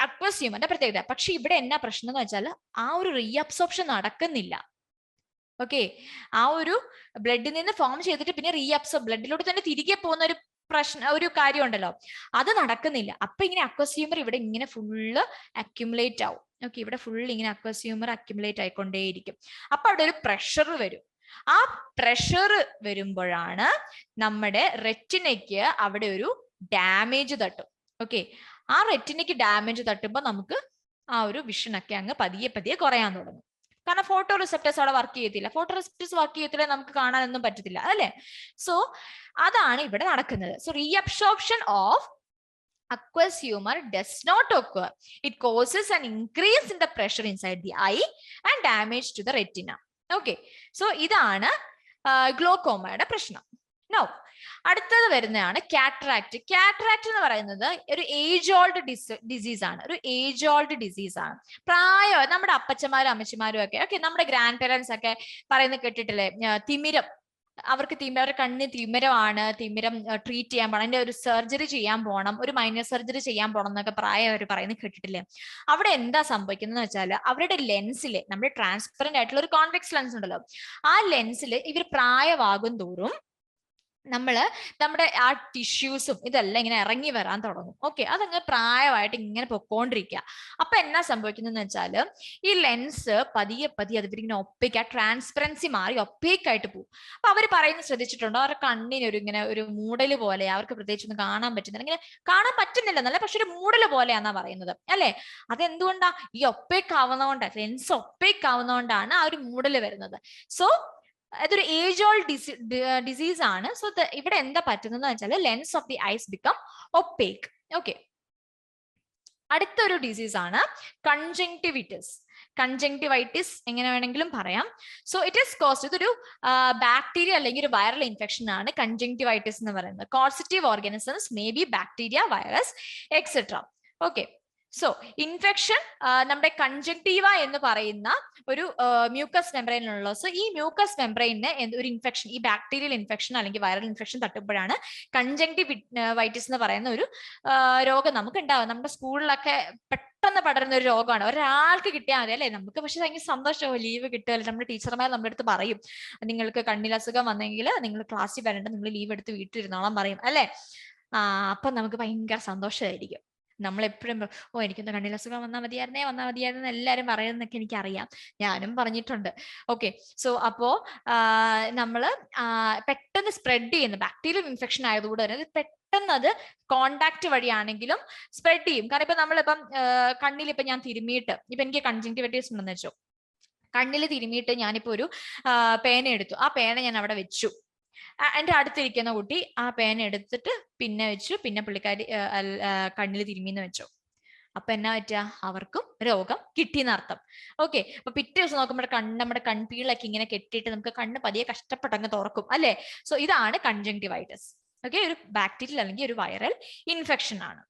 [SPEAKER 1] അക്വസ് ഹ്യൂമറിന്റെ പ്രത്യേകത. പക്ഷെ ഇവിടെ എന്നാ പ്രശ്നം എന്ന് വെച്ചാൽ ആ ഒരു റീഅബ്സോർപ്ഷൻ നടക്കുന്നില്ല. ഓക്കെ, ആ ഒരു ബ്ലഡിൽ നിന്ന് ഫോം ചെയ്തിട്ട് പിന്നെ ബ്ലഡിലോട്ട് തന്നെ തിരികെ പോകുന്ന ഒരു കാര്യം ഉണ്ടല്ലോ, അത് നടക്കുന്നില്ല. അപ്പൊ ഇങ്ങനെ അക്വസ് ഹ്യൂമർ ഇവിടെ ഇങ്ങനെ ഫുള്ള് അക്യുമുലേറ്റ് ആവും. ഓക്കെ, ഇവിടെ ഫുൾ ഇങ്ങനെ അക്വസ് ഹ്യൂമർ അക്യുമുലേറ്റ് ആയിക്കൊണ്ടേയിരിക്കും. അപ്പൊ അവിടെ ഒരു പ്രഷർ വരും. ആ പ്രഷർ വരുമ്പോഴാണ് നമ്മുടെ റെറ്റിനയ്ക്ക് അവിടെ ഒരു ഡാമേജ് തട്ടും. ഓക്കെ, ആ റെറ്റിനയ്ക്ക് ഡാമേജ് തട്ടുമ്പോൾ നമുക്ക് ആ ഒരു വിഷനൊക്കെ അങ്ങ് പതിയെ പതിയെ കുറയാൻ തുടങ്ങും. കാരണം ഫോട്ടോ റിസെപ്റ്റേഴ്സ് അവിടെ വർക്ക് ചെയ്യത്തില്ല. ഫോട്ടോ റിസെപ്റ്റേഴ്സ് വർക്ക് ചെയ്യത്തില്ല, നമുക്ക് കാണാനൊന്നും പറ്റത്തില്ല അല്ലെ. സോ അതാണ് ഇവിടെ നടക്കുന്നത്. So reabsorption of aqueous humor does not occur. It causes an increase in the pressure inside the eye and damage to the retina. Okay, so ഇതാണ് ഗ്ലോക്കോമയുടെ പ്രശ്നം. Now അടുത്തത് വരുന്നതാണ് കാറ്ററാക്ട്. കാറ്ററാക്ട് എന്ന് പറയുന്നത് ഒരു ഏജ് ഓൾഡ് ഡിസീസ് ആണ്. ഒരു age old disease ആണ്. പ്രായം നമ്മുടെ അപ്പച്ചമാരും അമ്മച്ചിമാരും ഒക്കെ നമ്മുടെ ഗ്രാൻഡ് പേരൻസ് ഒക്കെ പറയുന്നത് കേട്ടിട്ടില്ലേ, തിമിരം, അവർക്ക് അവരുടെ കണ്ണിന് തിമിരമാണ്, തിമിരം ട്രീറ്റ് ചെയ്യാൻ പോകണം, അതിന്റെ ഒരു സർജറി ചെയ്യാൻ പോകണം, ഒരു മൈനർ സർജറി ചെയ്യാൻ പോകണം എന്നൊക്കെ അവർ പറയുന്നത് കേട്ടിട്ടില്ലേ. അവിടെ എന്താ സംഭവിക്കുന്നത് വെച്ചാൽ അവരുടെ ലെൻസില്, നമ്മുടെ ട്രാൻസ്പെറന്റ് ആയിട്ടുള്ള ഒരു കോൺവെക്സ് ലെൻസ് ഉണ്ടല്ലോ, ആ ലെൻസിൽ ഇവർ പ്രായമാകും തോറും നമ്മുടെ ആ ടിഷ്യൂസും ഇതെല്ലാം ഇങ്ങനെ ഇറങ്ങി വരാൻ തുടങ്ങും. ഓക്കെ, അതങ്ങ് പ്രായമായിട്ട് ഇങ്ങനെ പൊക്കോണ്ടിരിക്കുക. അപ്പൊ എന്നാ സംഭവിക്കുന്നതെന്ന് വെച്ചാല് ഈ ലെൻസ് പതിയെ പതിയെ അതിങ്ങനെ ഒപ്പേക്ക്, ആ ട്രാൻസ്പെറൻസി മാറി ഒപ്പേക്കായിട്ട് പോകും. അപ്പൊ അവര് പറയുന്നത് ശ്രദ്ധിച്ചിട്ടുണ്ടോ, അവരുടെ കണ്ണിന് ഇങ്ങനെ ഒരു മൂടല് പോലെ, അവർക്ക് പ്രത്യേകിച്ച് ഒന്നും കാണാൻ പറ്റുന്നില്ല, ഇങ്ങനെ കാണാൻ പറ്റുന്നില്ലെന്നല്ല, പക്ഷെ ഒരു മൂടല് പോലെയാന്നാ പറയുന്നത് അല്ലെ. അതെന്തുകൊണ്ടാ, ഈ ഒപ്പേക്ക് ആവുന്നതുകൊണ്ടാണ്, ലെൻസ് ഒപ്പേക്ക് ആവുന്നതുകൊണ്ടാണ് ആ ഒരു മൂടല് വരുന്നത്. സോ അതൊരു ഏജ് ഓൾഡ് ഡിസീസ് ആണ്. സോ ഇവിടെ എന്താ പറ്റുന്നതെന്ന് വെച്ചാൽ lens of the eyes become opaque. Okay, അടുത്തൊരു ഡിസീസ് ആണ് കൺജങ്ക്ടിവിറ്റിസ്. കൺജങ്ക്ടിവൈറ്റിസ് എങ്ങനെ വേണമെങ്കിലും പറയാം. സോ ഇറ്റ് ഈസ് കോസ്ഡ്, ഇതൊരു ബാക്ടീരിയ അല്ലെങ്കിൽ ഒരു വൈറൽ ഇൻഫെക്ഷൻ ആണ് കൺജങ്ക്ടിവൈറ്റിസ് എന്ന് പറയുന്നത്. Causative organisms may be bacteria, virus etcetera. Okay, so infection നമ്മുടെ കൺജങ്ക്റ്റീവ എന്ന് പറയുന്ന ഒരു മ്യൂക്കസ് മെംബ്രെയിനുള്ള, സോ ഈ മ്യൂക്കസ് മെംബ്രെയിനിന് ഒരു ഇൻഫെക്ഷൻ, ഈ ബാക്ടീരിയൽ ഇൻഫെക്ഷൻ അല്ലെങ്കിൽ വൈറൽ ഇൻഫെക്ഷൻ തട്ടുമ്പോഴാണ് കൺജങ്ക്റ്റിവൈറ്റിസ് എന്ന് പറയുന്ന ഒരു രോഗം നമുക്ക് ഉണ്ടാവുക. നമ്മുടെ സ്കൂളിലൊക്കെ പെട്ടെന്ന് പടരുന്ന ഒരു രോഗമാണ്. ഒരാൾക്ക് കിട്ടിയാൽ മതി അല്ലെ. നമുക്ക് പക്ഷെ ഭയങ്കര സന്തോഷവും, ലീവ് കിട്ടുമല്ലോ. നമ്മുടെ ടീച്ചർമാർ നമ്മുടെ അടുത്ത് പറയും, നിങ്ങൾക്ക് കണ്ണിൽ അസുഖം വന്നെങ്കിൽ നിങ്ങൾ ക്ലാസ്സിൽ വരേണ്ട, നിങ്ങൾ ലീവ് എടുത്ത് വീട്ടിലിരുന്നോളാൻ പറയും അല്ലെ. അപ്പൊ നമുക്ക് ഭയങ്കര സന്തോഷമായിരിക്കും. നമ്മളെപ്പോഴും എനിക്കൊന്ന് കണ്ണിൽ അസുഖം വന്നാൽ മതിയായിരുന്നേ എല്ലാവരും പറയുന്നതൊക്കെ എനിക്കറിയാം, ഞാനും പറഞ്ഞിട്ടുണ്ട്. ഓക്കെ, സോ അപ്പോ നമ്മള് പെട്ടെന്ന് സ്പ്രെഡ് ചെയ്യുന്ന ബാക്ടീരിയൽ ഇൻഫെക്ഷൻ ആയതുകൊണ്ട് തന്നെ പെട്ടെന്ന് അത് കോണ്ടാക്ട് വഴിയാണെങ്കിലും സ്പ്രെഡ് ചെയ്യും. കാരണം ഇപ്പൊ നമ്മളിപ്പം കണ്ണിൽ ഇപ്പൊ ഞാൻ തിരുമിയിട്ട്, ഇപ്പൊ എനിക്ക് കൺജങ്ക്റ്റിവൈറ്റിസ് ഉണ്ടെന്ന് വെച്ചോ, കണ്ണിൽ തിരുമിയിട്ട് ഞാനിപ്പോ ഒരു പേന എടുത്തു, ആ പേന ഞാൻ അവിടെ വെച്ചു, എന്റെ അടുത്തിരിക്കുന്ന കുട്ടി ആ പേന എടുത്തിട്ട് പിന്നെ വെച്ചു, പിന്നെ പുള്ളിക്കാരി കണ്ണിൽ തിരുമ്മിന്ന് വെച്ചു. അപ്പൊ എന്നാ പറ്റുക, അവർക്കും രോഗം കിട്ടിയെന്നർത്ഥം. ഓക്കെ, അപ്പൊ പിറ്റേ ദിവസം നോക്കുമ്പോൾ നമ്മുടെ കൺപീളൊക്കെ ഇങ്ങനെ കെട്ടിയിട്ട് നമുക്ക് കണ്ണ് പതിയെ കഷ്ടപ്പെട്ടങ്ങ് തുറക്കും അല്ലെ. സോ ഇതാണ് കൺജങ്ക്റ്റിവൈറ്റിസ്. ഓക്കെ, ഒരു ബാക്ടീരിയൽ അല്ലെങ്കിൽ ഒരു വൈറൽ ഇൻഫെക്ഷൻ ആണ്.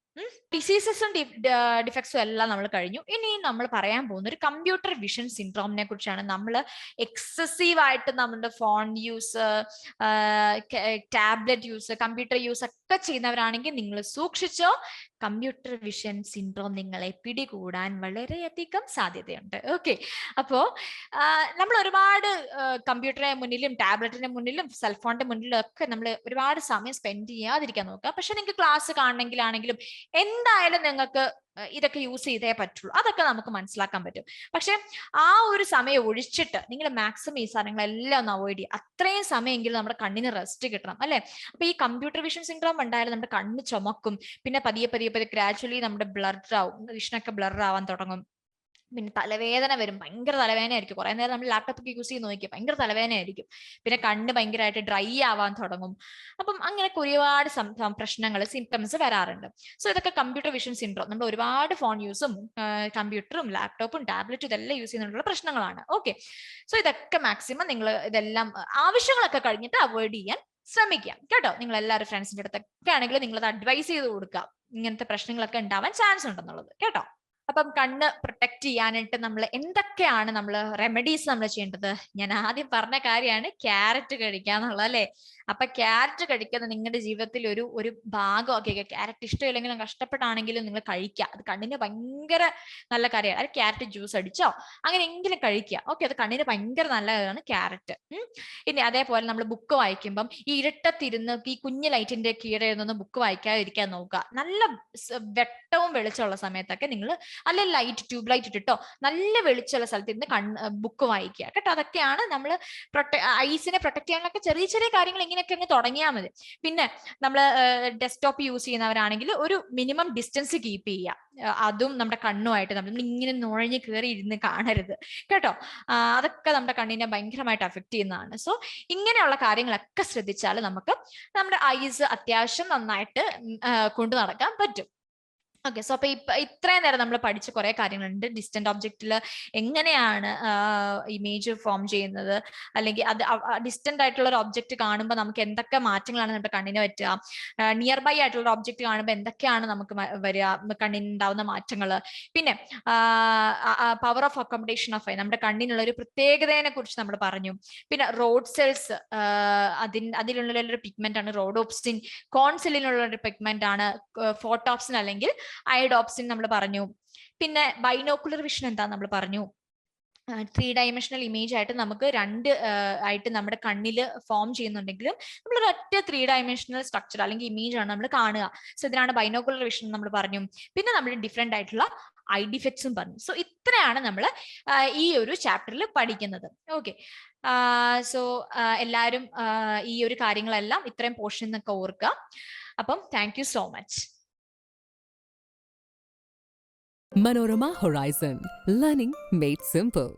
[SPEAKER 1] ഡിസീസസും ഡിഫക്ട്സും എല്ലാം നമ്മൾ കഴിഞ്ഞു. ഇനി നമ്മൾ പറയാൻ പോകുന്ന ഒരു കമ്പ്യൂട്ടർ വിഷൻ സിൻഡ്രോമിനെ കുറിച്ചാണ്. നമ്മൾ എക്സസീവ് ആയിട്ട് നമ്മുടെ phone use, tablet use, computer use ഒക്കെ ചെയ്യുന്നവരാണെങ്കിൽ നിങ്ങൾ സൂക്ഷിച്ചോ, കമ്പ്യൂട്ടർ വിഷൻ സിൻഡ്രോം നിങ്ങളെ പിടികൂടാൻ വളരെയധികം സാധ്യതയുണ്ട്. ഓക്കെ, അപ്പോ നമ്മൾ ഒരുപാട് കമ്പ്യൂട്ടറിന്റെ മുന്നിലും ടാബ്ലറ്റിന്റെ മുന്നിലും സെൽഫോണിന്റെ മുന്നിലും ഒക്കെ നമ്മൾ ഒരുപാട് സമയം സ്പെൻഡ് ചെയ്യാതിരിക്കാൻ നോക്കുക. പക്ഷെ നിങ്ങൾക്ക് ക്ലാസ് കാണണമെങ്കിലാണെങ്കിലും എന്തായാലും നിങ്ങൾക്ക് ഇതൊക്കെ യൂസ് ചെയ്തേ പറ്റുള്ളൂ, അതൊക്കെ നമുക്ക് മനസ്സിലാക്കാൻ പറ്റും. പക്ഷെ ആ ഒരു സമയം ഒഴിച്ചിട്ട് നിങ്ങൾ മാക്സിമം ഈ സാധനങ്ങളെല്ലാം ഒന്ന് അവോയ്ഡ് ചെയ്യുക. അത്രയും സമയമെങ്കിലും നമ്മുടെ കണ്ണിന് റെസ്റ്റ് കിട്ടണം അല്ലെ. അപ്പൊ ഈ കമ്പ്യൂട്ടർ വിഷൻ സിൻഡ്രോം ഉണ്ടായാലും നമ്മുടെ കണ്ണ് ചുമക്കും, പിന്നെ പതിയെ പതിയെ പതിയെ ഗ്രാജുവലി നമ്മുടെ ബ്ലർ ആവും, വിഷനൊക്കെ ബ്ലർ ആവാൻ തുടങ്ങും, പിന്നെ തലവേദന വരും, ഭയങ്കര തലവേദന ആയിരിക്കും. കുറെ നേരം നമ്മൾ ലാപ്ടോപ്പ് ഒക്കെ യൂസ് ചെയ്ത് നോക്കിയാൽ ഭയങ്കര തലവേദന ആയിരിക്കും. പിന്നെ കണ്ണ് ഭയങ്കരമായിട്ട് ഡ്രൈ ആവാൻ തുടങ്ങും. അപ്പം അങ്ങനെയൊക്കെ ഒരുപാട് പ്രശ്നങ്ങൾ, സിംറ്റംസ് വരാറുണ്ട്. സോ ഇതൊക്കെ കമ്പ്യൂട്ടർ വിഷൻ സിൻഡ്രോം, നമ്മൾ ഒരുപാട് ഫോൺ യൂസും കമ്പ്യൂട്ടറും ലാപ്ടോപ്പും ടാബ്ലറ്റും ഇതെല്ലാം യൂസ് ചെയ്യുന്നതിനുള്ള പ്രശ്നങ്ങളാണ്. ഓക്കെ, സോ ഇതൊക്കെ മാക്സിമം നിങ്ങൾ ഇതെല്ലാം ആവശ്യങ്ങളൊക്കെ കഴിഞ്ഞിട്ട് അവോയ്ഡ് ചെയ്യാൻ ശ്രമിക്കാം കേട്ടോ. നിങ്ങൾ എല്ലാവരും ഫ്രണ്ട്സിന്റെ അടുത്തൊക്കെ ആണെങ്കിലും നിങ്ങളത് അഡ്വൈസ് ചെയ്ത് കൊടുക്കുക, ഇങ്ങനത്തെ പ്രശ്നങ്ങളൊക്കെ ഉണ്ടാവാൻ ചാൻസ് ഉണ്ടെന്നുള്ളത് കേട്ടോ. അപ്പം കണ്ണ് പ്രൊട്ടക്ട് ചെയ്യാനായിട്ട് നമ്മൾ എന്തൊക്കെയാണ് നമ്മൾ റെമഡീസ് നമ്മൾ ചെയ്യേണ്ടത്? ഞാൻ ആദ്യം പറഞ്ഞ കാര്യമാണ് ക്യാരറ്റ് കഴിക്കുക എന്നുള്ളത് അല്ലെ. അപ്പൊ ക്യാരറ്റ് കഴിക്കുന്നത് നിങ്ങളുടെ ജീവിതത്തിൽ ഒരു ഒരു ഭാഗമാക്കി. ക്യാരറ്റ് ഇഷ്ടമില്ലെങ്കിലും കഷ്ടപ്പെട്ടാണെങ്കിലും നിങ്ങൾ കഴിക്കുക. അത് കണ്ണിന് ഭയങ്കര നല്ല കാര്യമാണ്. അത് ക്യാരറ്റ് ജ്യൂസ് അടിച്ചോ അങ്ങനെയെങ്കിലും കഴിക്കുക. ഓക്കെ, അത് കണ്ണിന് ഭയങ്കര നല്ലതാണ് ക്യാരറ്റ്. ഇനി അതേപോലെ നമ്മൾ ബുക്ക് വായിക്കുമ്പം ഈ ഇരുട്ടത്തിരുന്ന് ഈ കുഞ്ഞു ലൈറ്റിന്റെ കീഴെ ഇരുന്നൊന്ന് ബുക്ക് വായിക്കാതിരിക്കാൻ നോക്കുക. നല്ല വെട്ടവും വെളിച്ചമുള്ള സമയത്തൊക്കെ നിങ്ങൾ അല്ലെ ലൈറ്റ് ട്യൂബ് ലൈറ്റ് ഇട്ടിട്ടോ നല്ല വെളിച്ചമുള്ള സ്ഥലത്ത് ഇരുന്ന് ബുക്ക് വായിക്കുക കേട്ടോ. അതൊക്കെയാണ് നമ്മൾ ഐസിനെ പ്രൊട്ടക്ട് ചെയ്യാനൊക്കെ ചെറിയ ചെറിയ കാര്യങ്ങൾ ഇങ്ങനെയൊക്കെ അങ്ങ് തുടങ്ങിയാൽ മതി. പിന്നെ നമ്മൾ ഡെസ്ക്ടോപ്പ് യൂസ് ചെയ്യുന്നവരാണെങ്കിൽ ഒരു മിനിമം ഡിസ്റ്റൻസ് കീപ്പ് ചെയ്യുക. അതും നമ്മുടെ കണ്ണുമായിട്ട് നമ്മൾ ഇങ്ങനെ നുഴഞ്ഞു കയറി ഇരുന്ന് കാണരുത് കേട്ടോ. അതൊക്കെ നമ്മുടെ കണ്ണിനെ ഭയങ്കരമായിട്ട് അഫക്ട് ചെയ്യുന്നതാണ്. സോ ഇങ്ങനെയുള്ള കാര്യങ്ങളൊക്കെ ശ്രദ്ധിച്ചാൽ നമുക്ക് നമ്മുടെ ഐസ് അത്യാവശ്യം നന്നായിട്ട് കൊണ്ടു നടക്കാൻ പറ്റും. ഓക്കെ, സോ അപ്പൊ ഇത്രയും നേരം നമ്മൾ പഠിച്ച കുറെ കാര്യങ്ങളുണ്ട്. ഡിസ്റ്റന്റ് ഒബ്ജക്റ്റിൽ എങ്ങനെയാണ് ഇമേജ് ഫോം ചെയ്യുന്നത്, അല്ലെങ്കിൽ അത് ഡിസ്റ്റന്റ് ആയിട്ടുള്ള ഒരു ഒബ്ജക്റ്റ് കാണുമ്പോൾ നമുക്ക് എന്തൊക്കെ മാറ്റങ്ങളാണ് നമ്മുടെ കണ്ണിന് പറ്റുക, നിയർ ബൈ ആയിട്ടുള്ള ഒരു ഒബ്ജക്റ്റ് കാണുമ്പോൾ എന്തൊക്കെയാണ് നമുക്ക് വരിക, കണ്ണിന് ഉണ്ടാവുന്ന മാറ്റങ്ങൾ. പിന്നെ power of accommodation of I, നമ്മുടെ കണ്ണിനുള്ള ഒരു പ്രത്യേകതയെ കുറിച്ച് നമ്മൾ പറഞ്ഞു. പിന്നെ റോഡ് സെൽസ്, അതിലുള്ള ഒരു പിഗ്മെന്റ് ആണ് റോഡോപ്സിൻ. കോൺസെല്ലിനുള്ള ഒരു പിഗ്മെന്റ് ആണ് ഫോട്ടോപ്സിൻ അല്ലെങ്കിൽ ഐഡോപ്സിൻ നമ്മൾ പറഞ്ഞു. പിന്നെ ബൈനോക്കുലർ വിഷൻ എന്താ നമ്മൾ പറഞ്ഞു. 3 ഡയമെൻഷണൽ ഇമേജ് ആയിട്ട് നമുക്ക് ആയിട്ട് നമ്മുടെ കണ്ണിൽ ഫോം ചെയ്യുന്നുണ്ടെങ്കിലും നമ്മൾ ഒറ്റ 3 ഡയമെൻഷണൽ സ്ട്രക്ചർ അല്ലെങ്കിൽ ഇമേജ് ആണ് നമ്മൾ കാണുക. സോ ഇതിനാണ് ബൈനോക്കുലർ വിഷൻ നമ്മൾ പറഞ്ഞു. പിന്നെ നമ്മൾ ഡിഫറെന്റ് ആയിട്ടുള്ള ഐ ഡിഫക്ട്സും പറഞ്ഞു. സോ ഇത്രയാണ് നമ്മൾ ഈ ഒരു ചാപ്റ്ററിൽ പഠിക്കുന്നത്. ഓക്കെ, സോ എല്ലാവരും ഈ ഒരു കാര്യങ്ങളെല്ലാം ഇത്രയും പോർഷൻ എന്നൊക്കെ ഓർക്കുക. അപ്പം thank you so much.
[SPEAKER 2] Manorama Horizon, learning made simple.